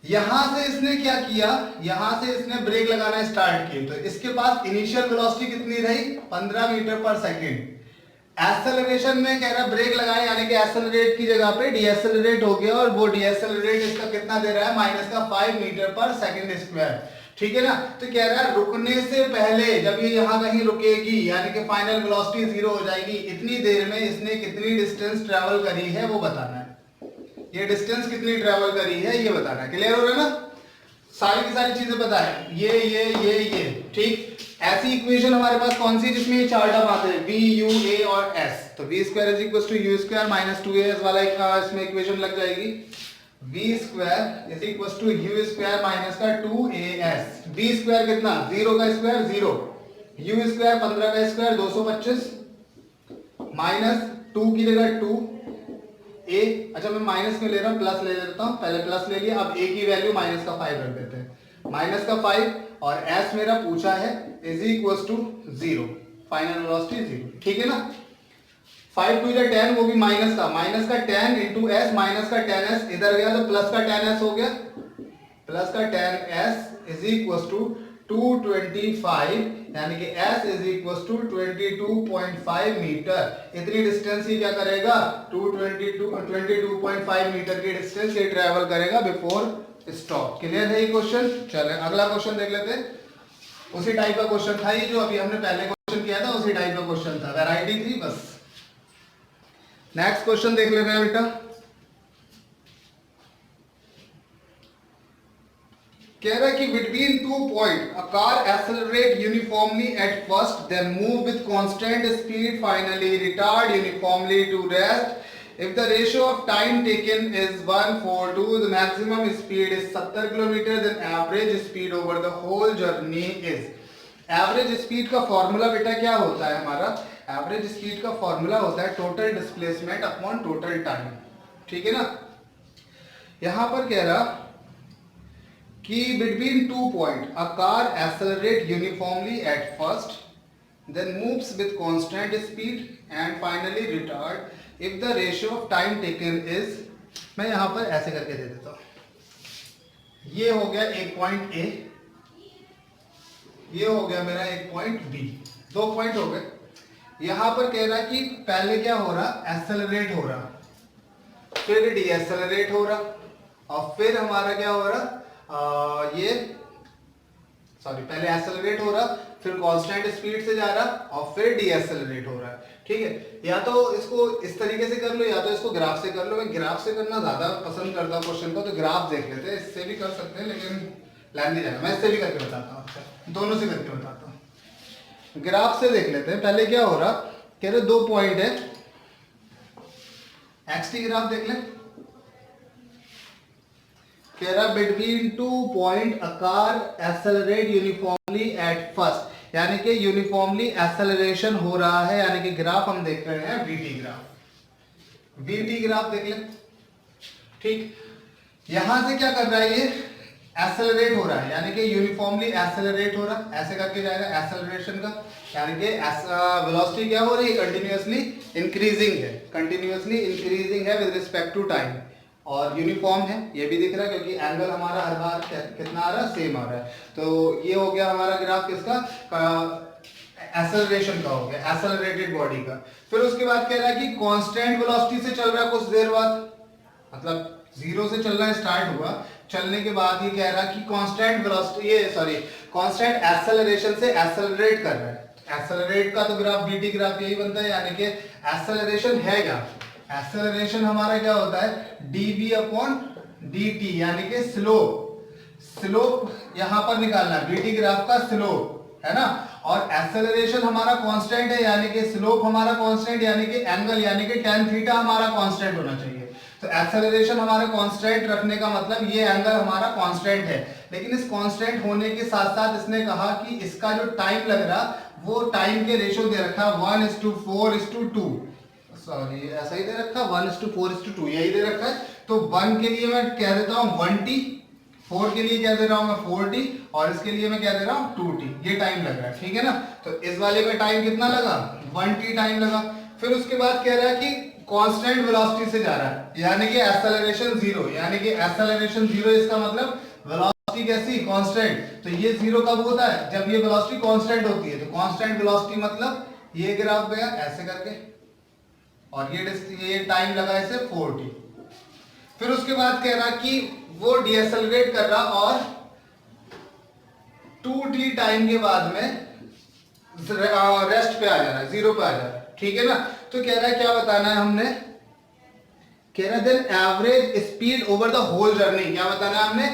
Speaker 1: यहां से इसने क्या किया, यहां से इसने ब्रेक लगाना स्टार्ट किया, तो इसके पास इनिशियल वेलोसिटी कितनी रही, 15 मीटर पर सेकेंड। एक्सेलरेशन में कह रहा ब्रेक लगाए यानी कि एक्सेलरेट की जगह पे डीएक्सेलरेट हो गया, और वो डीएक्सेलरेट इसका कितना दे रहा है, -5 मीटर पर सेकंड स्क्वायर, ठीक है ना। तो कह रहा है रुकने से पहले जब ये यहाँ कहीं रुकेगी यानी कि फाइनल वेलोसिटी 0 हो जाएगी, इतनी देर में इसने कितनी डिस्टेंस ट्रेवल करी है वो बताना है। ये डिस्टेंस कितनी ट्रेवल करी है ये बताना है। क्लियर हो रहा है ना, सारी की सारी चीजें पता है, ये ठीक। ऐसी इक्वेशन हमारे पास कौन सी जिसमें ये चार टर्म आते हैं, v u a और s, तो v square is equal to u square minus 2as वाला एक इसमें इक्वेशन लग जाएगी, v square is equal to u square minus का 2as। v स्क्वायर कितना, 0 का स्क्वायर 0, u स्क्वायर 15 का स्क्वायर 225 माइनस 2 की जगह 2 a, अच्छा मैं माइनस में ले रहा हूं, प्लस ले लेता हूं, पहले प्लस ले लिया, अब a की वैल्यू माइनस का 5 रख देते हैं, माइनस का 5 और s मेरा पूछा है is equal to 0, final velocity 0, ठीक है ना। 5 टू 10 वो भी माइनस का 10 इंटू एस, माइनस का 10s इधर गया तो प्लस का 10s हो गया, प्लस का 10s इज इक्वल टू 225 यानी कि s is equal to 22.5 metre. इतनी डिस्टेंस ही क्या करेगा, 22.5 मीटर की डिस्टेंस ये ट्रेवल करेगा बिफोर स्टॉप। क्लियर है ये क्वेश्चन। चले अगला क्वेश्चन देख लेते हैं। उसी टाइप का क्वेश्चन था ये जो अभी हमने पहले क्वेश्चन किया था, उसी टाइप का क्वेश्चन था, वैरायटी थी बस। नेक्स्ट क्वेश्चन देख ले रहे हैं बेटा। कह रहा है कि between 2 point a car accelerate uniformly at first then move with constant speed finally retard uniformly to rest. If the ratio of time taken is 1:4, the maximum speed is 70 km, then average speed over the whole journey is। Average speed का formula बेटा क्या होता है हमारा, average speed का formula होता है total displacement upon total time, ठीक है ना। यहां पर कह रहा कि between 2 point a car accelerate uniformly at first then moves with constant speed and finally retard if the ratio of time taken is, मैं यहां पर ऐसे करके दे देता हूं, ये हो गया एक पॉइंट A, ये हो गया मेरा एक पॉइंट B, 2 पॉइंट हो गए। यहां पर कह रहा है कि पहले क्या हो रहा, एक्सेलरेट हो रहा, फिर डीएक्सेलरेट हो रहा, और फिर हमारा क्या हो रहा, पहले एक्सेलरेट हो रहा, फिर कांस्टेंट स्पीड से जा रहा, और फिर डीएक्सेलरेट हो रहा है, ठीक है। या तो इसको इस तरीके से कर लो या तो इसको ग्राफ से कर लो। मैं ग्राफ से करना ज्यादा पसंद करता हूँ क्वेश्चन को, तो ग्राफ देख लेते हैं, इससे भी कर सकते हैं लेकिन लाइन नहीं जाएगा, मैं इससे भी करके बताता हूँ, अच्छा दोनों से करके बताता हूँ। ग्राफ से देख लेते हैं। पहले क्या हो रहा, कह रहे 2 पॉइंट है, एक्सटी ग्राफ देख लें। कह रहा between 2 point a car accelerate uniformly at first, यानी कि यूनिफॉर्मली एक्सेलरेशन हो रहा है, यानी कि ग्राफ हम देख रहे हैं वीटी ग्राफ, वीटी ग्राफ देख लें, ठीक। यहां से क्या कर रहा है, ये एसेलरेट हो रहा है, यानी कि यूनिफॉर्मली एसेलरेट हो रहा है, ऐसे करके जाएगा एसेलरेशन का, यानी कि वेलोसिटी क्या हो रही है, कंटिन्यूअसली इंक्रीजिंग है, कंटिन्यूअसली इंक्रीजिंग है विद रिस्पेक्ट टू टाइम, और यूनिफॉर्म है, ये भी दिख रहा है क्योंकि एंगल हमारा हर बार कितना आ रहा है, सेम आ रहा है। तो ये हो गया हमारा ग्राफ किसका, एसेलरेशन का हो गया, एसेलरेटेड बॉडी का। फिर उसके बाद कह रहा है कि कांस्टेंट वेलोसिटी से चल रहा है कुछ देर बाद, मतलब जीरो से चलना स्टार्ट हुआ, चलने के बाद ये कह रहा है कि कांस्टेंट वेलोसिटी, ये सॉरी कांस्टेंट एक्सेलरेशन से एक्सेलरेट कर रहा है। एक्सेलरेट का तो ग्राफ बीटी ग्राफ यही बनता है, यानी कि एक्सेलरेशन है क्या, एक्सेलरेशन हमारा क्या होता है, dv अपॉन dt, यानी कि स्लोप, स्लोप यहां पर निकालना है, बीटी ग्राफ का स्लोप है ना, और एक्सेलरेशन हमारा कांस्टेंट है, यानी कि स्लोप हमारा कांस्टेंट, यानी कि एंगल, यानी कि tan थीटा हमारा कांस्टेंट होना चाहिए। तो एक्सेलरेशन हमारा कांस्टेंट रखने का मतलब ये एंगल हमारा कांस्टेंट है, लेकिन इस कांस्टेंट होने के साथ साथ इसने कहा कि इसका जो टाइम लग रहा वो टाइम के रेशो दे रखा 1:4:2, सॉरी ऐसा ही दे रखा 1:4:2, यही दे रखा है। तो 1 के लिए मैं कह देता हूँ 1t, 4 के लिए क्या दे रहा हूँ मैं 4t, और इसके लिए मैं क्या दे रहा हूँ 2t, ये टाइम लग रहा है, ठीक है ना। तो इस वाले में टाइम कितना लगा, 1t टाइम लगा। फिर उसके बाद कह रहा है कि कांस्टेंट वेलोसिटी से जा रहा है, यानी कि एक्सेलरेशन जीरो, यानी कि एक्सेलरेशन जीरो, इसका मतलब वेलोसिटी कैसी, कांस्टेंट। तो ये जीरो कब होता है, जब ये वेलोसिटी कांस्टेंट होती है। तो कांस्टेंट वेलोसिटी मतलब ये ग्राफ गया ऐसे करके, और ये टाइम लगा इसे 4t। फिर उसके बाद कह रहा कि वो डीएसेलरेट कर रहा और 2t टाइम के बाद में रेस्ट पे आ जा रहा है, जीरो पे आ जा रहा है, ठीक है ना। तो कह रहा है क्या बताना है हमने, कह रहा है then average speed over the whole journey, क्या बताना है हमने,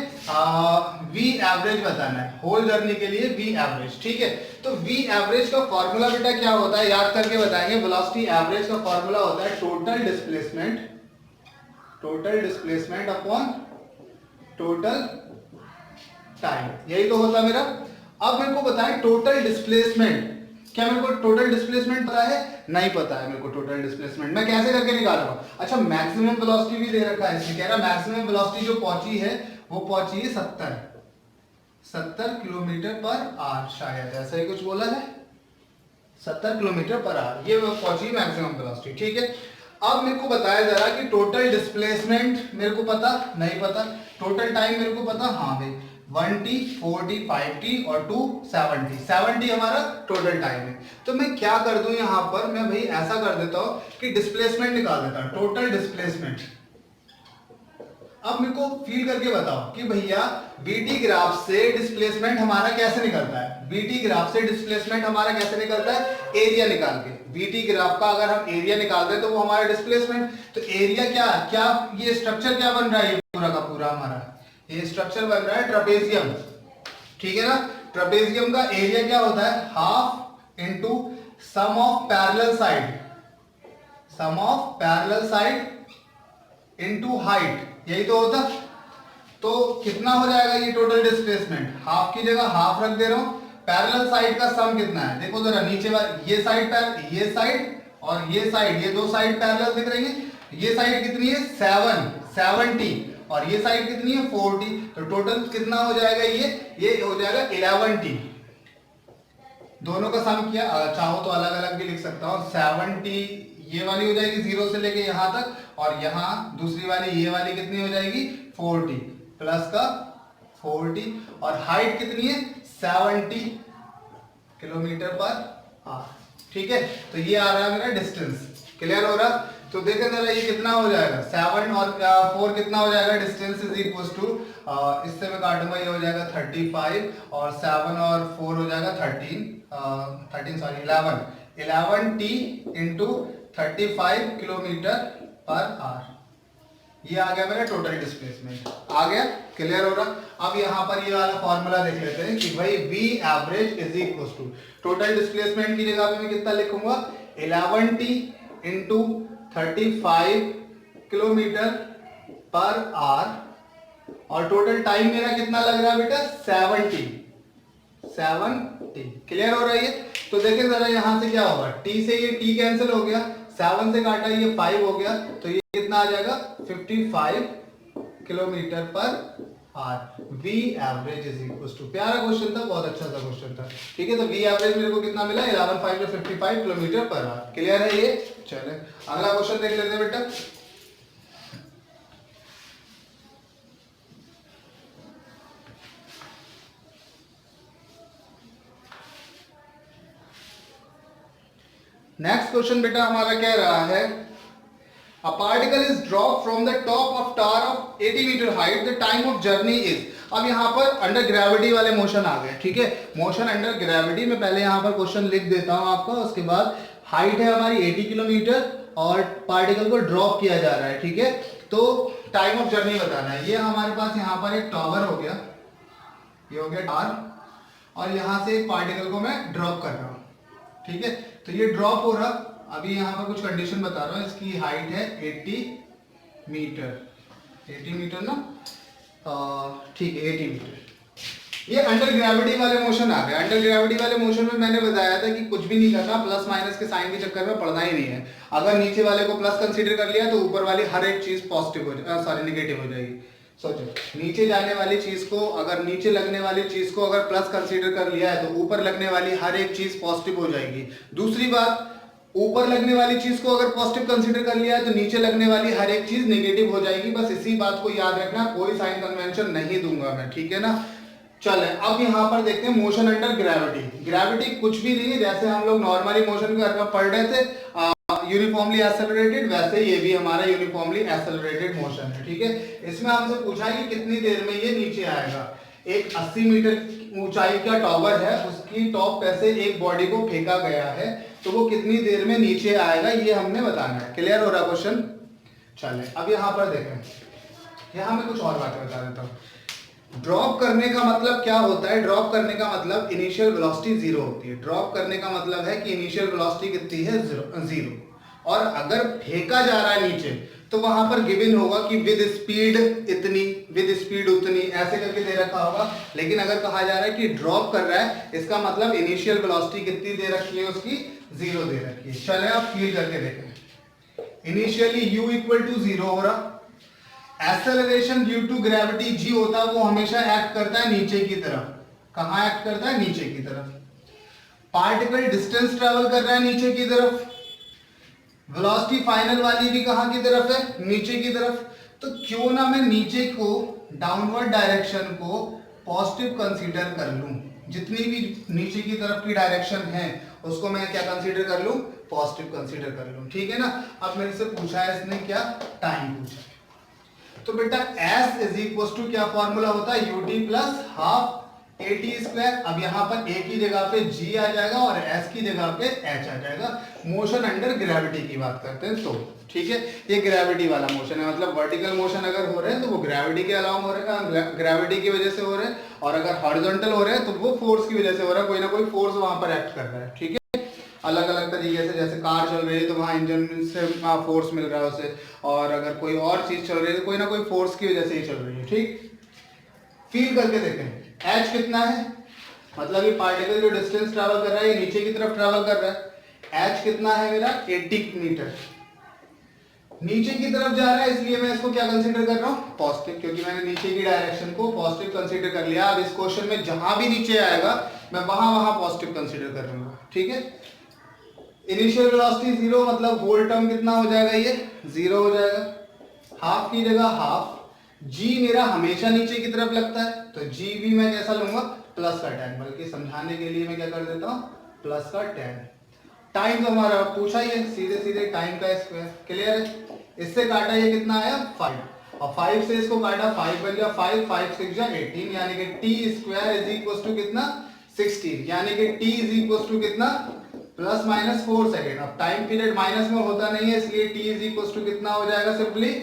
Speaker 1: वी एवरेज बताना है होल जर्नी के लिए, वी एवरेज, ठीक है। तो वी एवरेज का फॉर्मूला बेटा क्या होता है, याद करके बताएंगे। वेलोसिटी एवरेज का फॉर्मूला होता है total displacement upon total time, यही तो होता मेरा। अब मेरे को बताएं टोटल डिस्प्लेसमेंट, क्या मेरे को टोटल डिस्प्लेसमेंट पता है, नहीं पता है मेरे को टोटल डिस्प्लेसमेंट, मैं कैसे करके निकाल रहा हूं। अच्छा मैक्सिमम वेलोसिटी भी दे रखा है इसमें, कह रहा मैक्सिमम वेलोसिटी जो पहुंची है वो पहुंची है 70 किलोमीटर पर आवर, शायद ऐसा ही कुछ बोला है, 70 किलोमीटर पर आवर, ये पहुंची मैक्सिमम वेलोसिटी, ठीक है। अब मेरे को बताया जरा कि टोटल डिस्प्लेसमेंट मेरे को पता नहीं पता, टोटल टाइम मेरे को पता, हाँ भाई 1t 4t 5t और 2 70 हमारा टोटल टाइम है। तो मैं क्या कर दूं यहां पर, मैं भाई ऐसा कर देता हूं कि डिस्प्लेसमेंट निकाल देता हूं, टोटल डिस्प्लेसमेंट। अब मेरे को फील करके बताओ कि भैया बीटी ग्राफ से डिस्प्लेसमेंट हमारा कैसे निकलता है, बीटी ग्राफ से डिस्प्लेसमेंट हमारा कैसे निकलता है, एरिया निकाल के। बीटी ग्राफ का अगर हम एरिया निकालते हैं तो वो हमारा डिस्प्लेसमेंट। तो एरिया क्या ये स्ट्रक्चर क्या बन रहा है, ये पूरा का पूरा हमारा ये स्ट्रक्चर बन रहा है ट्रेपेजियम, ठीक है ना। ट्रेपेजियम का एरिया क्या होता है, half into sum of parallel side into height, यही तो होता। तो कितना हो जाएगा ये टोटल डिस्प्लेसमेंट, हाफ की जगह हाफ रख दे रहा हूं, पैरेलल साइड का सम कितना है, देखो जरा नीचे वाली ये साइड और ये साइड, ये दो साइड पैरेलल दिख रही है, ये साइड कितनी है 70 और ये साइड कितनी है 40, तो टोटल कितना हो जाएगा, ये हो जाएगा 11t। दोनों का सम किया, चाहो तो अलग अलग भी लिख सकता हूं, 70 ये वाली हो जाएगी 0 से लेके यहां तक, और यहां दूसरी वाली ये वाली कितनी हो जाएगी 40 प्लस का 40, और हाइट कितनी है 70 किलोमीटर पर आवर, ठीक है। तो ये आ रहा है मेरा डिस्टेंस, क्लियर हो रहा। तो देखें जरा ये कितना हो जाएगा, 7 और 4 कितना हो जाएगा, डिस्टेंस इज इक्वल टू, इससे मैं काटूंगा ये हो जाएगा 35, और 7 और 4 हो जाएगा 11t into 35 kilometre per our, ये आ गया मेरा टोटल डिस्प्लेसमेंट, आ गया, क्लियर हो रहा। अब यहाँ पर ये वाला फॉर्मूला देख लेते हैं कि भाई v average is equal to, total displacement की जगह पे मैं कितना लिखूंगा 11t into 35 kilometre per hour, और टोटल टाइम मेरा कितना लग रहा है बेटा 70, क्लियर हो रहा है। तो देखिए जरा यहां से क्या होगा, t से ये t कैंसिल हो गया, 7 से काटा ये 5 हो गया, तो ये कितना आ जाएगा 55 किलोमीटर पर R V average is equal to, प्यारा क्वेश्चन था, बहुत अच्छा सा क्वेश्चन था, ठीक है। तो वी एवरेज मेरे को कितना मिला, 11,555 किलोमीटर पर आवर। क्लियर है ये? चले अगला क्वेश्चन देख लेते हैं बेटा। नेक्स्ट क्वेश्चन बेटा हमारा कह रहा है, A particle is dropped from the top of tower of 80 metre height, the time of journey is। अब यहाँ पर अंडर ग्रेविटी वाले मोशन आ गए, ठीक है। मोशन अंडर ग्रेविटी में पहले यहाँ पर क्वेश्चन लिख देता हूँ आपका, उसके बाद हाइट है हमारी 80 किलोमीटर और पार्टिकल को ड्रॉप किया जा रहा है, ठीक है। तो टाइम ऑफ जर्नी बताना है। ये हमारे पास यहाँ पर एक टावर हो गया, ये हो गया टावर, और यहाँ से एक पार्टिकल को मैं ड्रॉप कर रहा हूँ, ठीक है। तो ये ड्रॉप हो रहा, अभी यहाँ पर कुछ कंडीशन बता रहा हूँ। इसकी हाइट है 80 मीटर, 80 मीटर ना, ठीक है 80 मीटर। ये अंडर ग्रेविटी वाले मोशन आ गए। अंडर ग्रेविटी वाले मोशन में मैंने बताया था कि कुछ भी नहीं करना, प्लस माइनस के साइन के चक्कर में पड़ना ही नहीं है। अगर नीचे वाले को प्लस कंसीडर कर लिया तो ऊपर वाली हर एक चीज पॉजिटिव हो नेगेटिव हो जाएगी। सोचो, नीचे जाने वाली चीज को, अगर नीचे लगने वाली चीज को अगर प्लस कंसीडर कर लिया है तो ऊपर लगने वाली हर एक चीज पॉजिटिव हो जाएगी। दूसरी बात, ऊपर लगने वाली चीज को अगर पॉजिटिव कंसीडर कर लिया है तो नीचे लगने वाली हर एक चीज नेगेटिव हो जाएगी। बस इसी बात को याद रखना, कोई साइन कन्वेंशन नहीं दूंगा मैं, ठीक है ना। चले अब यहाँ पर देखते हैं मोशन अंडर ग्रेविटी। ग्रेविटी कुछ भी नहीं है, जैसे हम लोग नॉर्मली मोशन का पढ़ रहे थे यूनिफॉर्मली एक्सेलरेटेड, वैसे ये भी हमारा यूनिफॉर्मली एक्सेलरेटेड मोशन है, ठीक है। इसमें हमसे पूछा है कि कितनी देर में ये नीचे आएगा। एक 80 मीटर ऊंचाई का टावर है, उसकी टॉप पे से एक बॉडी को फेंका गया है, तो वो कितनी देर में नीचे आएगा ये हमने बताना है। क्लियर हो रहा क्वेश्चन? चले अब यहाँ पर देखें, यहाँ मैं कुछ और बातें बता देता हूँ। ड्रॉप करने का मतलब क्या होता है? ड्रॉप करने का मतलब इनिशियल वेलोसिटी जीरो होती है। ड्रॉप करने का मतलब है कि इनिशियल वेलोसिटी कितनी है, जीरो। और अगर फेंका जा रहा है नीचे तो वहां पर गिवन होगा कि विद स्पीड इतनी, विद स्पीड उतनी, ऐसे करके दे रखा होगा। लेकिन अगर कहा जा रहा है कि ड्रॉप कर रहा है, इसका मतलब इनिशियल वेलोसिटी कितनी दे रखी है, उसकी जीरो दे रखी है। चले आप फील करके देखें। Initially u equal to zero हो रहा। Acceleration due to gravity g होता है, वो हमेशा एक्ट करता है नीचे की तरफ। कहां एक्ट करता है? नीचे की तरफ। पार्टिकल डिस्टेंस ट्रेवल कर रहा है नीचे की तरफ। वेलोसिटी फाइनल वाली भी कहां की तरफ है? नीचे की तरफ। तो क्यों ना मैं नीचे को, डाउनवर्ड डायरेक्शन को पॉजिटिव कंसीडर कर लूं। जितनी भी नीचे की तरफ की डायरेक्शन है उसको मैं क्या कंसीडर कर लूं? पॉजिटिव कंसीडर कर लूं, ठीक है ना। अब मेरे से पूछा है इसने क्या? टाइम पूछा है। तो बेटा s इज इक्वल टू क्या फॉर्मूला होता है? ut plus half at square. अब यहाँ पर a की जगह पे g आ जाएगा और s की जगह पे h आ जाएगा। मोशन अंडर ग्रेविटी की बात करते हैं तो, ठीक है। ये ग्रेविटी वाला मोशन है, मतलब वर्टिकल मोशन अगर हो रहे हैं तो वो ग्रेविटी के अलावा हो रहे हैं, ग्रेविटी की वजह से हो रहे हैं। और अगर हॉरिजॉन्टल हो रहे हैं तो वो फोर्स की वजह से हो रहा है, कोई ना कोई फोर्स वहां पर एक्ट कर रहा है, ठीक है। अलग अलग तरीके से, जैसे कार चल रही है तो वहां इंजन से फोर्स मिल रहा है उसे, और अगर कोई और चीज चल रही है तो कोई ना कोई फोर्स की वजह से ही चल रही है, ठीक। फील करके देखें, h कितना है, मतलब ये पार्टिकल जो डिस्टेंस ट्रैवल कर रहा है ये नीचे की तरफ ट्रैवल कर रहा है। h कितना है मेरा? 80 मीटर। नीचे की तरफ जा रहा है, इसलिए मैं इसको क्या कंसीडर कर रहा हूँ? पॉजिटिव, क्योंकि मैंने नीचे की डायरेक्शन को पॉजिटिव कंसीडर कर लिया। अब इस क्वेश्चन में जहां भी नीचे आएगा मैं वहां पॉजिटिव कंसीडर कर लूंगा, ठीक है। इनिशियल वेलोसिटी जीरो, मतलब होल टर्म कितना हो जाएगा? ये जीरो हो जाएगा। हाफ की जगह हाफ। g मेरा हमेशा नीचे की तरफ लगता है, तो g भी मैं कैसा लूंगा? प्लस का 10, बल्कि समझाने के लिए मैं क्या कर देता हूँ? प्लस का 10। टाइम तो हमारा पूछा ही है, सीधे सीधे टाइम का स्क्वायर। क्लियर है? इससे काटा ये कितना आया? 5, और 5 से इसको काटा 5 बन गया 5, 5 6 जा 18, यानी कि t square is equal to कितना? 16, यानी कि t इज इक्वल टू कितना? Plus minus 4 second. अब टाइम पीरियड माइनस में होता नहीं है, इसलिए t इज इक्वल टू कितना हो जाएगा? Simply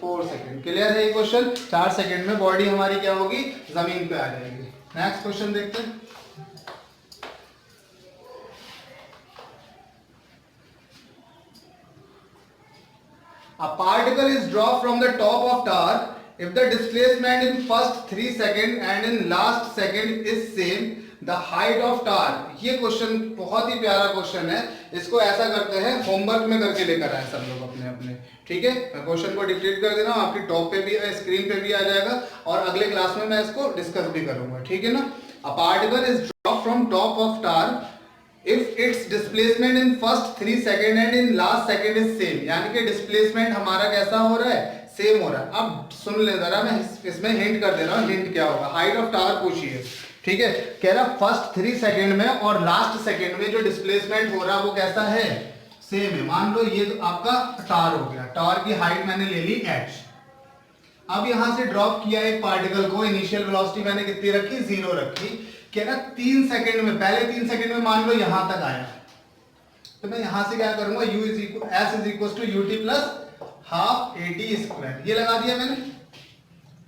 Speaker 1: 4 second. क्लियर है ये क्वेश्चन? 4 सेकेंड में बॉडी हमारी क्या होगी? जमीन पे आ जाएगी। नेक्स्ट क्वेश्चन देखते हैं। A particle is dropped from the top of tower if the displacement in first 3 seconds and in last second is same, the height of tower. ये क्वेश्चन बहुत ही प्यारा क्वेश्चन है, इसको ऐसा करते हैं होमवर्क में करके लेकर आए सब लोग अपने अपने, ठीक है। मैं क्वेश्चन को डिक्टेट कर दे रहा हूँ, आपकी टॉप पे भी स्क्रीन पे भी आ जाएगा और अगले क्लास में मैं इसको डिस्कस भी करूंगा, ठीक है ना। A particle is drop from top of tar if it's displacement in first 3 second and in last second is same, यानी कि डिस्प्लेसमेंट हमारा कैसा हो रहा है, सेम हो रहा है। अब सुन ले जरा, मैं इसमें हिंट कर दे रहा हूँ, हिंट क्या होगा। हाइट ऑफ टावर पूछी है, ठीक है। कह रहा फर्स्ट 3 सेकेंड में और लास्ट सेकेंड में जो डिस्प्लेसमेंट हो रहा है वो कैसा है, सेम है। मान लो ये तो आपका टावर हो गया, टावर की हाइट मैंने ले ली h। अब यहां से ड्रॉप किया एक पार्टिकल को, इनिशियल वेलोसिटी मैंने कितनी रखी, 0 रखी। कह रहा 3 सेकेंड में, पहले 3 सेकेंड में मान लो यहां तक आया, तो मैं यहां से क्या करूंगा, u is equal s is equal to ut plus half at square, ये लगा दिया मैंने,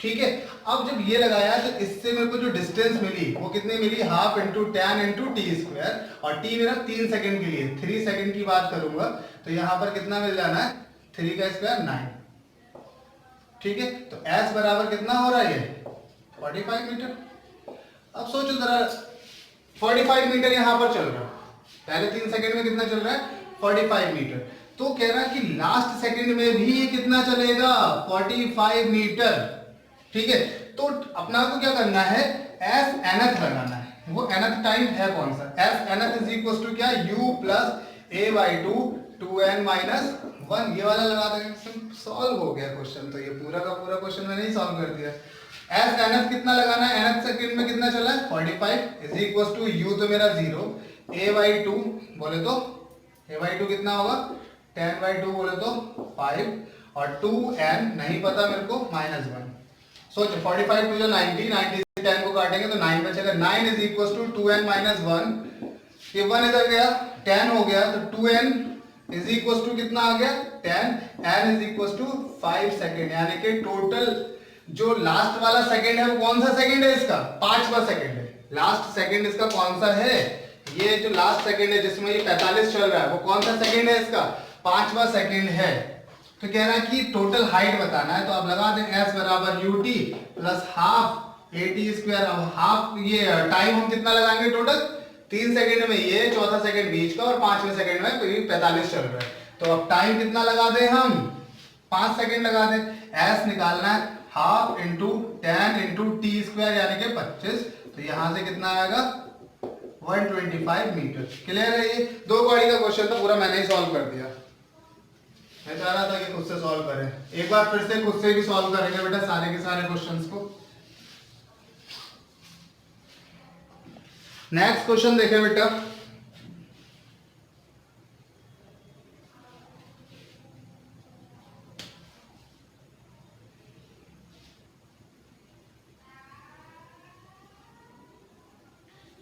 Speaker 1: ठीक है। अब जब ये लगाया तो इससे मेरे को जो डिस्टेंस मिली वो कितनी मिली, half into tan into T square, और t मेरा 3 सेकेंड के लिए, 3 सेकेंड की बात करूंगा तो यहां पर कितना मिल जाना है, 3 का स्क्वायर 9, ठीक है। तो s बराबर कितना हो रहा है, ये 45 मीटर। अब सोचो जरा, 45 मीटर यहां पर चल रहा है, पहले 3 सेकेंड में कितना चल रहा है, 45 मीटर। तो कह रहा है कि लास्ट सेकेंड में भी ये कितना चलेगा, 45 मीटर, ठीक है। तो अपना को क्या करना है, एस nth लगाना है। वो nth टाइम है कौन सा, S nth is equal to क्या, u plus a by 2 2n minus 1, ये वाला लगा देंगे, सॉल्व हो गया क्वेश्चन। तो ये पूरा का पूरा क्वेश्चन मैंने ही सॉल्व कर दिया। एस nth कितना लगाना है, nth सेकेंड में कितना चला है, 45 इज इक्वल टू u तो मेरा 0, a बाई 2 बोले तो a बाई 2 कितना होगा, 10 बाई 2 बोले तो 5, और 2n नहीं पता मेरे को माइनस 1। सोचो 45 टू जो 90, 90 से 10 को काटेंगे तो 9 बचेगा, 9 is equal to 2n minus 1, ये 1 इधर गया, 10 हो गया, तो 2n इज इक्वल टू कितना आ गया, 10, n is equal to 5 second, यानी कि टोटल जो लास्ट वाला सेकेंड है वो कौन सा सेकेंड है, इसका 5वां सेकेंड है। लास्ट सेकेंड इसका कौन सा है, ये जो लास्ट सेकेंड है जिसमें ये 45 चल रहा है वो कौन सा सेकेंड है, इसका 5वां सेकेंड है। तो कह रहा है कि टोटल हाइट बताना है, तो आप लगा दें s बराबर ut plus half at square. अब हाफ ये टाइम हम कितना लगाएंगे टोटल, 3 सेकेंड में ये, चौथा सेकेंड बीच का, और 5वें सेकेंड में 45 चल रहा है। तो अब टाइम कितना लगा दें हम, 5 सेकेंड लगा दें। s निकालना है, half into tan into T square यानी कि 25, तो यहां से कितना आएगा 125 मीटर। क्लियर है, ये 2 कौड़ी का क्वेश्चन था, पूरा मैंने ही सॉल्व कर दिया। मैं चाह रहा था कि खुद से सॉल्व करें, एक बार फिर से खुद से भी सॉल्व करेंगे बेटा सारे के सारे क्वेश्चंस को। नेक्स्ट क्वेश्चन देखें बेटा,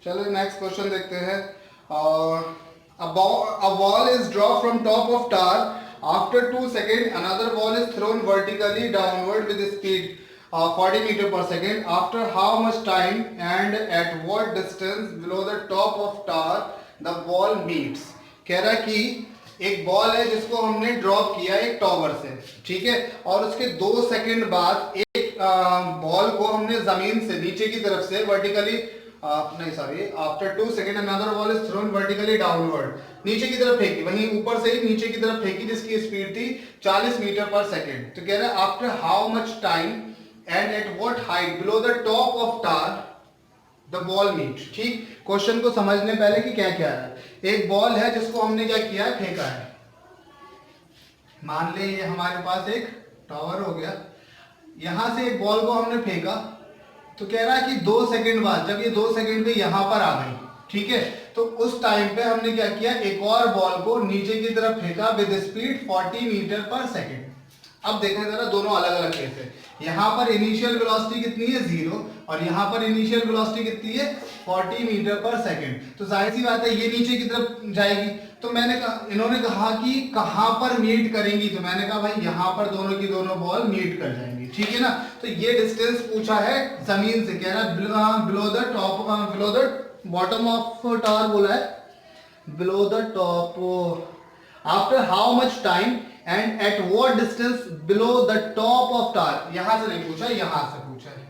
Speaker 1: चलो नेक्स्ट क्वेश्चन देखते हैं। और a ball is dropped from top of tower. After 2 seconds, another ball is thrown vertically downward with speed 40 meter per second. After how much time and at what distance below the top of tower the ball meets? कह रहा है कि एक ball है जिसको हमने drop किया एक टॉवर से, ठीक है, और उसके 2 सेकंड बाद एक बॉल को हमने जमीन से नीचे की तरफ से वर्टिकली नहीं sorry, after 2 second another ball is thrown vertically downward, नीचे की तरफ फेंकी, वहीं ऊपर से ही नीचे की तरफ फेंकी जिसकी स्पीड थी 40 मीटर पर सेकेंड। तो कह रहा है after how much time and at what height below the top of tower the ball meet. ठीक, क्वेश्चन को समझने पहले कि क्या क्या है। एक बॉल है जिसको हमने क्या किया है, फेंका है। मान ले ये हमारे पास एक टावर हो गया, यहां से एक बॉल को हमने फेंका, तो कह रहा है कि 2 सेकंड बाद, जब ये 2 सेकंड पे यहां पर आ गई, ठीक है, तो उस टाइम पे हमने क्या किया, एक और बॉल को नीचे की तरफ फेंका with speed 40 metre per second. अब देखें जरा, दोनों अलग अलग केस है। यहां पर इनिशियल वेलोसिटी कितनी है 0, और यहां पर इनिशियल वेलोसिटी कितनी है 40 मीटर पर सेकंड। तो जाहिर सी बात है ये नीचे की तरफ जाएगी। तो मैंने कहा, इन्होंने कहा कि कहां पर मीट करेंगी, तो मैंने कहा भाई यहां पर दोनों की दोनों बॉल मीट कर जाएंगी, ठीक है ना। तो ये डिस्टेंस पूछा है जमीन से, कह रहा है below the top, below the bottom of tower बोला है, below the top after how much time and at what distance below the top of tower. यहां से नहीं पूछा, यहां से पूछा है,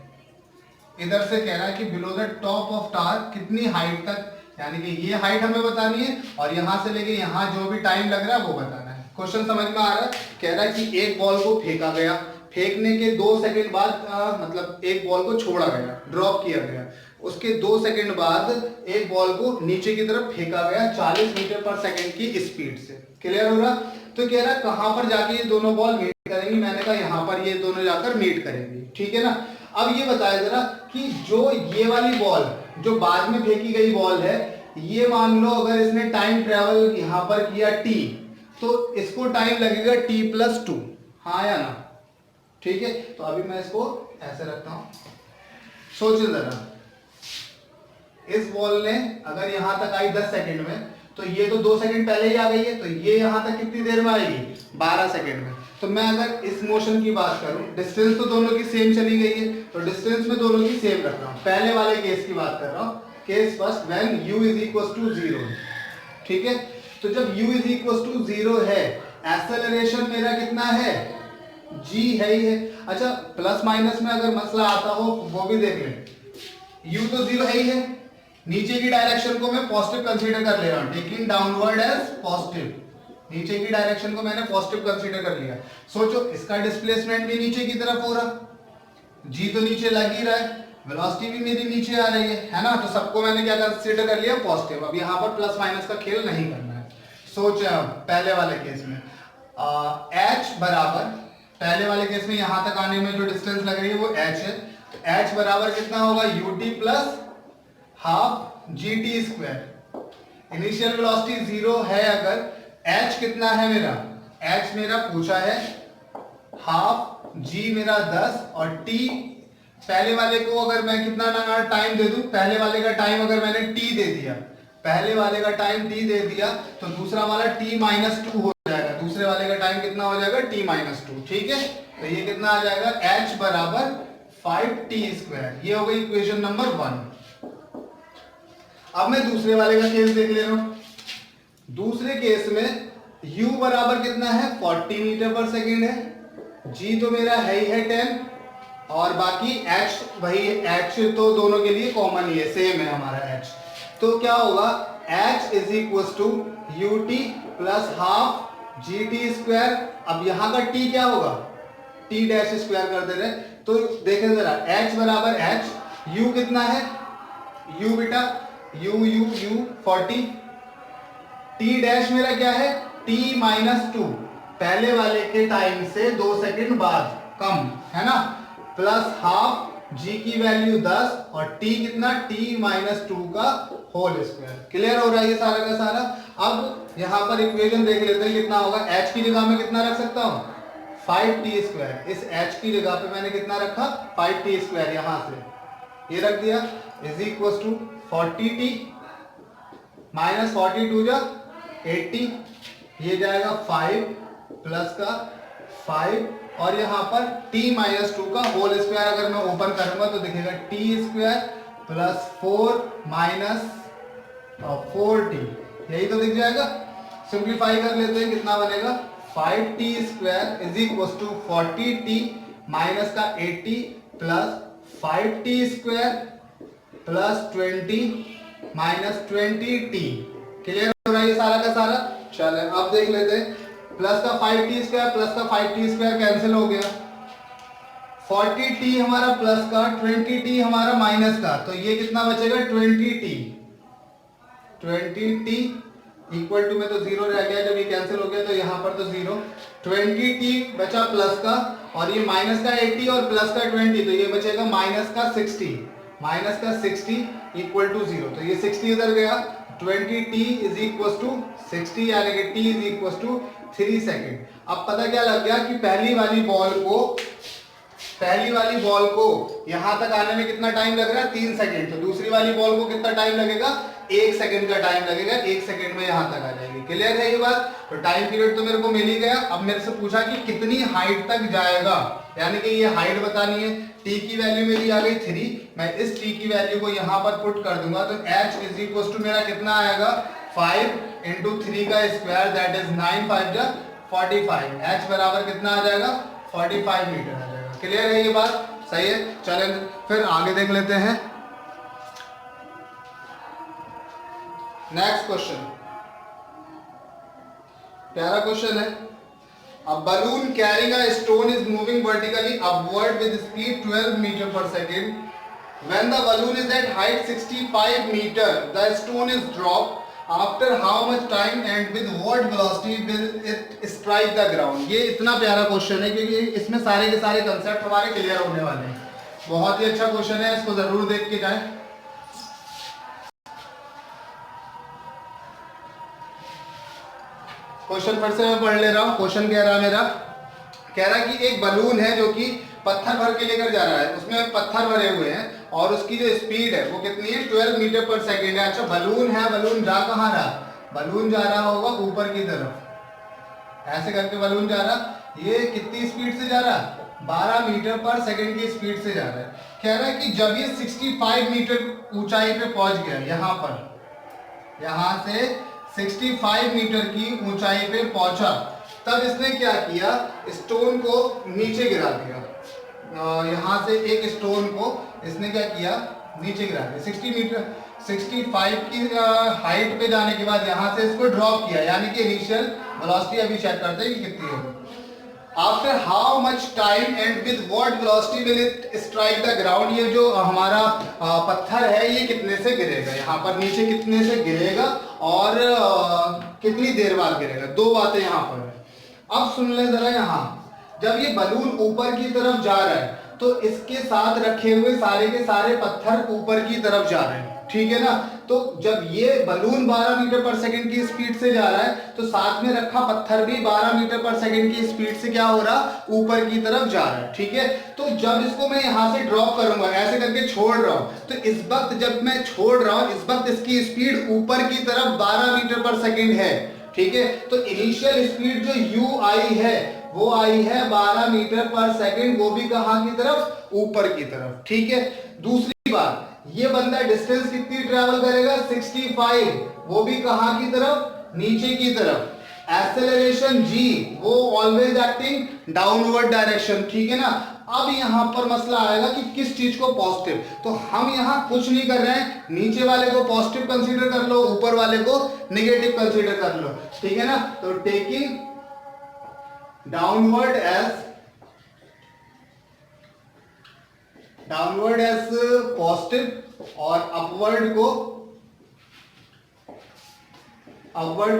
Speaker 1: इधर से कह रहा है कि below the top of tower कितनी हाइट तक, यानी कि ये हाइट हमें बतानी है और यहां से लेके यहां जो भी टाइम लग रहा है वो बताना है। क्वेश्चन समझ में आ रहा है? कह रहा है कि एक बॉल को फेंका गया, फेंकने के 2 सेकंड बाद मतलब एक बॉल को छोड़ा गया, ड्रॉप किया गया, उसके 2 सेकंड बाद एक बॉल को नीचे की तरफ फेंका गया 40 मीटर पर सेकंड की स्पीड से। क्लियर हो रहा? तो कह रहा है कहां पर जाके ये दोनों बॉल मीट करेंगी, मैंने कहा यहां पर ये दोनों जाकर मीट करेंगी, ठीक है ना। अब ये बताया जरा कि जो ये वाली बॉल जो बाद में फेंकी गई बॉल है, ये मान लो अगर इसने टाइम ट्रेवल यहां पर किया t, तो इसको टाइम लगेगा t+2, हाँ या ना? ठीक है, तो अभी मैं इसको ऐसे रखता हूं, सोचिए जरा, इस बॉल ने अगर यहां तक आई 10 सेकंड में, तो ये तो 2 सेकंड पहले ही आ गई है, तो ये यहां तक कितनी देर में आएगी? 12 सेकंड में। तो मैं अगर इस मोशन की बात करूं, डिस्टेंस तो दोनों की सेम चली गई है, तो डिस्टेंस में दोनों की सेम रख रहा हूं। पहले वाले केस की बात कर रहा हूं, केस फर्स्ट व्हेन u = 0, ठीक है। तो जब u = 0 है, एक्सेलरेशन मेरा कितना है? g है ही है। अच्छा, प्लस माइनस में अगर मसला आता हो वो भी देख लें। u तो 0 है ही है, नीचे की डायरेक्शन को मैं पॉजिटिव कंसीडर कर ले रहा हूं, टेकिंग डाउनवर्ड एज पॉजिटिव, नीचे की डायरेक्शन को मैंने पॉजिटिव कंसीडर कर लिया। सोचो इसका डिस्प्लेसमेंट भी नीचे की तरफ हो रहा, g तो नीचे लग ही रहा है, वेलोसिटी भी मेरी नीचे आ रही है ना, तो सबको मैंने क्या कंसीडर कर लिया? पॉजिटिव। अब यहाँ पर प्लस माइनस का खेल नहीं करना है। सोच पहले वाले केस में h बराबर, पहले वाले केस में यहां तक आने में जो डिस्टेंस लग रही है वो h है, तो h बराबर कितना होगा? ut plus half gt²। Initial velocity 0 है, अगर h कितना है मेरा? h मेरा पूछा है हाफ, g मेरा 10 और t पहले वाले को अगर मैं कितना टाइम दे दूं, पहले वाले का टाइम अगर मैंने t दे दिया, पहले वाले का टाइम t दे दिया, तो दूसरा वाला t-2 हो जाएगा, दूसरे वाले का टाइम कितना हो जाएगा? t-2, ठीक है। तो ये कितना आ जाएगा? h बराबर 5t²। ये हो गई इक्वेशन नंबर 1। अब मैं दूसरे वाले का केस देख ले रहा हूं। दूसरे केस में u बराबर कितना है? 40 मीटर पर सेकेंड है, g तो मेरा है ही है 10, और बाकी h वही, h तो दोनों के लिए कॉमन ही है, सेम है हमारा h। तो क्या होगा? h = ut plus half gt²। अब यहां का t क्या होगा? t-2 कर दे रहे, तो देखें जरा, h बराबर h, u कितना है? u बेटा u 40, t' मेरा क्या है? t-2, पहले वाले के टाइम से 2 सेकंड बाद कम, है ना, प्लस हाफ g की वैल्यू 10 और t कितना? t-2 का होल स्क्वायर। क्लियर हो रहा है ये सारा का सारा? अब यहां पर इक्वेशन देख लेते हैं कितना होगा। h की जगह में कितना रख सकता हूं? 5t²। इस h की जगह पे मैंने कितना रखा? 5t², यहां से ये रख दिया, is equal to 40t minus 42 जा 80, ये जाएगा 5 प्लस का 5, और यहाँ पर t-2 का होल स्क्वायर अगर मैं ओपन करूंगा तो दिखेगा t² प्लस 4 माइनस 4t, यही तो दिख जाएगा। सिंप्लीफाई कर लेते हैं, कितना बनेगा? 5t² is equal to 40t minus का 80 plus 5t² plus 20 minus 20t। Clear हो रहा है ये सारा का सारा? चले अब देख लेते हैं, प्लस का 5t² प्लस का 5t² कैंसिल हो गया, 40t हमारा प्लस का, 20t हमारा माइनस का, तो ये कितना बचेगा? 20t। 20t इक्वल टू में तो 0 रह गया, जब ये कैंसिल हो गया तो यहाँ पर तो 0, 20t बचा प्लस का, और ये माइनस का 80 और प्लस का 20, तो ये बचेगा माइनस का 60, माइनस का 60 इक्वल टू 0, तो ये 60 इधर गया, 20t इज इक्वल टू 60, यानी कि t is equal to 3 second. अब पता क्या लग गया कि पहली वाली बॉल को यहां तक आने में कितना टाइम लग रहा है? 3 सेकेंड। तो दूसरी वाली बॉल को कितना टाइम लगेगा? 1 सेकेंड का टाइम लगेगा, 1 सेकेंड में यहां तक आ जाएगी। क्लियर है ये बात? तो टाइम पीरियड तो मेरे को मिल ही गया। अब मेरे से पूछा कि कितनी हाइट तक जाएगा, यानी कि ये हाइट बतानी है। t की वैल्यू मेरी आ गई 3, मैं इस t की वैल्यू को यहां पर पुट कर दूंगा, तो h इज इक्वल टू मेरा कितना आएगा? 5 इंटू 3 का स्क्वायर, दैट इज 9 5 जा 45। h बराबर कितना आ जाएगा? 45 मीटर आ जाएगा। क्लियर है ये बात? सही है, चलें फिर आगे देख लेते हैं। नेक्स्ट क्वेश्चन, प्यारा क्वेश्चन है। A balloon carrying a stone is moving vertically upward with speed 12 meter per second. When the balloon is at height 65 meter, the stone is dropped. After how much time and with what velocity will it strike the ground? ये इतना प्यारा question है क्योंकि इसमें सारे के सारे concept हमारे क्लियर होने वाले हैं। बहुत ही अच्छा क्वेश्चन है, इसको जरूर देख के जाएं। क्वेश्चन फिर से मैं पढ़ ले रहा हूँ। क्वेश्चन कह रहा कि एक बलून है जो कि पत्थर भर के लेकर जा रहा है, उसमें पत्थर भरे हुए हैं और उसकी जो स्पीड है वो कितनी है, 12 मीटर पर सेकेंड है। अच्छा बलून है, बलून जा कहाँ रहा, बलून जा रहा होगा ऊपर की तरफ, ऐसे करके बलून जा रहा। ये कितनी स्पीड से जा रहा, 12 मीटर पर सेकेंड की स्पीड से जा रहा है। कह रहा है कि जब ये 65 मीटर ऊंचाई पे पहुंच गया, यहाँ पर, यहाँ से 65 मीटर की ऊंचाई पे पहुंचा, तब इसने क्या किया, स्टोन को नीचे गिरा दिया। यहाँ से एक स्टोन को इसने क्या किया, नीचे गिरा दिया। 65 की हाइट पे जाने के बाद यहाँ से इसको ड्रॉप किया, यानी कि इनिशियल वेलोसिटी अभी चेक करते हैं कि कितनी है। After how much time and with what velocity will it strike the ground? ये जो हमारा पत्थर है ये कितने से गिरेगा, यहाँ पर नीचे कितने से गिरेगा और कितनी देर बाद गिरेगा, दो बातें यहाँ पर है। अब सुन ले जरा, यहाँ जब ये बलून ऊपर की तरफ जा रहा है तो इसके साथ रखे हुए सारे के सारे पत्थर ऊपर की तरफ जा रहे हैं, ठीक है ना। तो जब ये बलून 12 मीटर पर सेकंड की स्पीड से जा रहा है तो साथ में रखा पत्थर भी 12 मीटर पर सेकंड की स्पीड से क्या हो रहा, ऊपर की तरफ जा रहा है, ठीक है। तो जब इसको मैं यहाँ से ड्रॉप करूंगा, ऐसे करके छोड़ रहा हूं, तो इस वक्त जब मैं छोड़ रहा हूं, इस वक्त इसकी स्पीड ऊपर की तरफ 12 मीटर पर सेकंड है, ठीक है। तो इनिशियल स्पीड जो u आई है वो आई है 12 मीटर पर सेकंड, वो भी कहां की तरफ, ऊपर की तरफ, ठीक है। दूसरी बात, ये बंदा डिस्टेंस कितनी ट्रेवल करेगा, 65, वो भी कहां की तरफ, नीचे की तरफ। एक्सेलरेशन g वो ऑलवेज एक्टिंग डाउनवर्ड डायरेक्शन, ठीक है ना। अब यहां पर मसला आएगा कि किस चीज को पॉजिटिव, तो हम यहां कुछ नहीं कर रहे हैं, नीचे वाले को पॉजिटिव कंसीडर कर लो, ऊपर वाले को नेगेटिव कंसीडर कर लो, ठीक है ना। तो टेकिंग डाउनवर्ड एज पॉजिटिव और अपवर्ड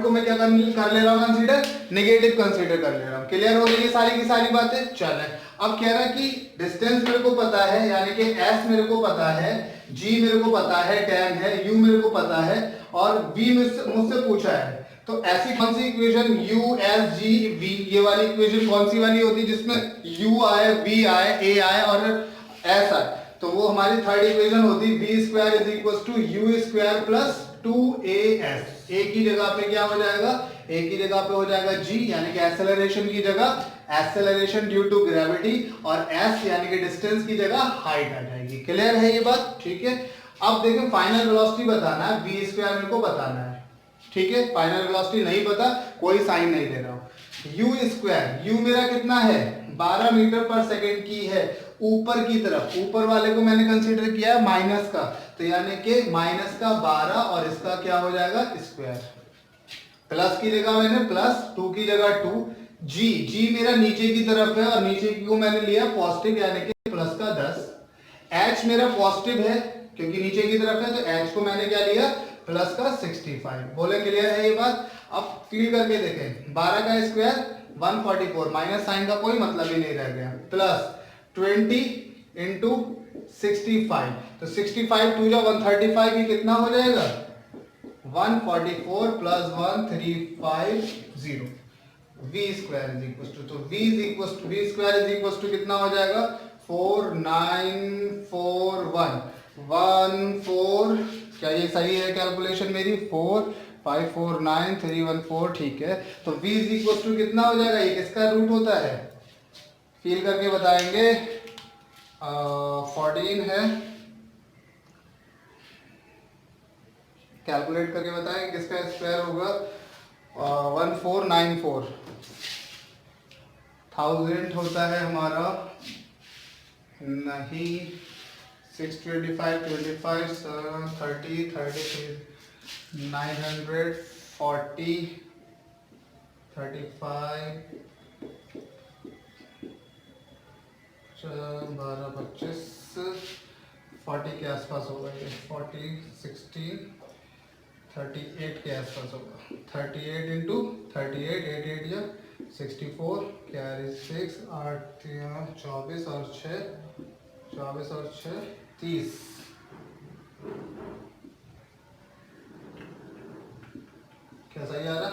Speaker 1: को मैं क्या कर ले रहा हूं, कंसीडर नेगेटिव कंसीडर कर ले रहा हूं। क्लियर हो गई सारी की सारी बातें। चलें, अब कह रहा है कि डिस्टेंस मेरे को पता है, यानी कि s मेरे को पता है, g मेरे को पता है, tan है, u मेरे को पता है और v मुझसे पूछा है। तो ऐसी कौन सी equation u s g v, ये वाली इक्वेशन कौन सी वाली होती है जिसमें u आए, v आए, a आए और s आए, तो वो हमारी थर्ड इक्वेशन होती है v square is equal to u square plus 2as। a की जगह पे क्या हो जाएगा, a की जगह पे हो जाएगा g, यानी कि एक्सेलरेशन की जगह एक्सेलरेशन ड्यू टू ग्रेविटी, और s यानी कि डिस्टेंस की जगह हाइट आ जाएगी। क्लियर है ये बात, ठीक है। अब देखिए फाइनल वेलोसिटी बताना है, v स्क्वायर मेरे को बताना है, ठीक है। फाइनल वेलोसिटी नहीं पता, कोई साइन नहीं दे रहा हूं। u स्क्वायर, u मेरा कितना है, 12 मीटर पर सेकेंड की है, ऊपर की तरफ, ऊपर वाले को मैंने कंसीडर किया है माइनस का, तो यानी कि माइनस का 12 और इसका क्या हो जाएगा स्क्वायर, प्लस की जगह मैंने प्लस, 2 की जगह 2, g मेरा नीचे की तरफ है और नीचे की को मैंने लिया पॉजिटिव, यानी कि प्लस का 10, h मेरा पॉजिटिव है क्योंकि नीचे की तरफ है, तो h को मैंने क्या लिया, प्लस का 65। बोले क्लियर है ये बात। अब फील करके देखें, 12 का स्क्वायर 144, माइनस साइन का कोई मतलब ही नहीं रह गया, प्लस 20 इंटू 65, तो 65 टू जा 135, ये कितना हो जाएगा 144 plus 1350, v square is equal to, तो v square is equal to कितना हो जाएगा 494114, क्या ये सही है कैलकुलेशन मेरी, 4549314, ठीक है। तो v इज इक्वल टू कितना हो जाएगा, ये किसका रूट होता है, फील करके बताएंगे, 14 है, कैलकुलेट करके बताएंगे किसका स्क्वायर होगा, 1494, 1000 होता है हमारा नहीं, 6 25 25 7 30 33 940 35 12 25 40 के आसपास होगा ये, 40 60 38 के आसपास होगा। 38 इंटू 38 8 8 या 64 कैरी 6 8 24 और 6 24 और 6 30। क्या सही आ रहा?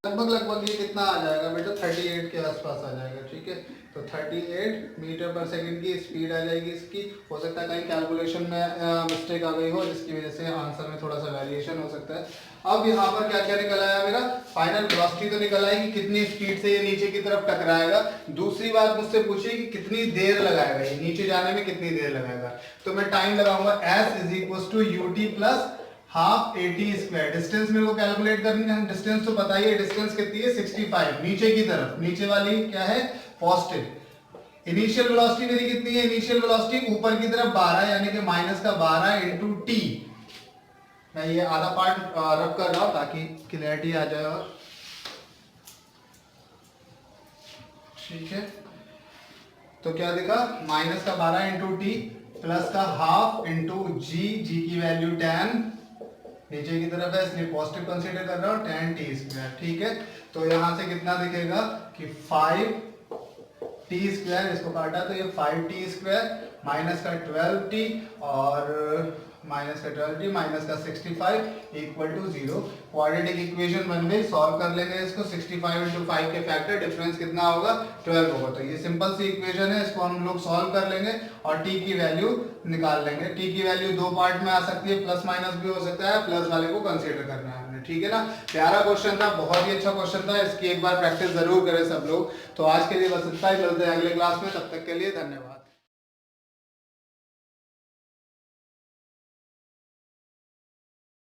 Speaker 1: लगभग ये कितना आ जाएगा बेटा, 38 के आसपास आ जाएगा। ठीक है, तो 38 मीटर पर सेकंड की स्पीड आ जाएगी इसकी। हो सकता है कहीं कैलकुलेशन में मिस्टेक आ गई हो, जिसकी वजह से आंसर में थोड़ा सा वेरिएशन हो सकता है। अब यहाँ पर क्या क्या निकल आया मेरा, फाइनल वेलोसिटी तो निकल आई कि कितनी स्पीड से ये नीचे की तरफ टकराएगा। दूसरी बात मुझसे पूछी कि कितनी देर लगाएगा ये नीचे जाने में, कितनी देर लगाएगा। तो मैं टाइम लगाऊंगा s = ut plus half AT square. Distance मेरे को कैलकुलेट करनी है, डिस्टेंस तो पता ही है, डिस्टेंस कितनी है 65 नीचे की तरफ, नीचे वाली क्या है पॉजिटिव। इनिशियल वेलोसिटी मेरी कितनी है, इनिशियल वेलोसिटी ऊपर की तरफ 12 यानी कि -12 इंटू टी। मैं ये आधा पार्ट रब कर रहा हूं ताकि क्लियरिटी आ जाए। और ठीक है, तो क्या देखा, -12 इंटू टी प्लस का हाफ इंटू जी, जी की वैल्यू 10 नीचे की तरफ है इसलिए पॉजिटिव कंसीडर कर रहा हूं, 10 टी स्क्वायर। ठीक है, तो यहां से कितना दिखेगा कि 5 टी स्क्वायर, इसको काटा तो ये 5 टी स्क्वायर माइनस का 12 टी और माइनस का 12 टी माइनस का 65 इक्वल टू 0। क्वाड्रेटिक इक्वेशन बन गई, सॉल्व कर लेंगे इसको। 65 इंटू 5 के फैक्टर डिफरेंस कितना होगा 12 होगा। तो ये सिंपल सी इक्वेशन है, इसको हम लोग सॉल्व कर लेंगे और टी की वैल्यू निकाल लेंगे। टी की वैल्यू दो पार्ट में आ सकती है, प्लस माइनस भी हो सकता है, प्लस वाले को कंसीडर करना है हमने। ठीक है ना, प्यारा क्वेश्चन था, बहुत ही अच्छा क्वेश्चन था, इसकी एक बार प्रैक्टिस जरूर करें सब लोग। तो आज के लिए बस इतना ही, मिलते हैं अगले क्लास में, तब तक के लिए धन्यवाद।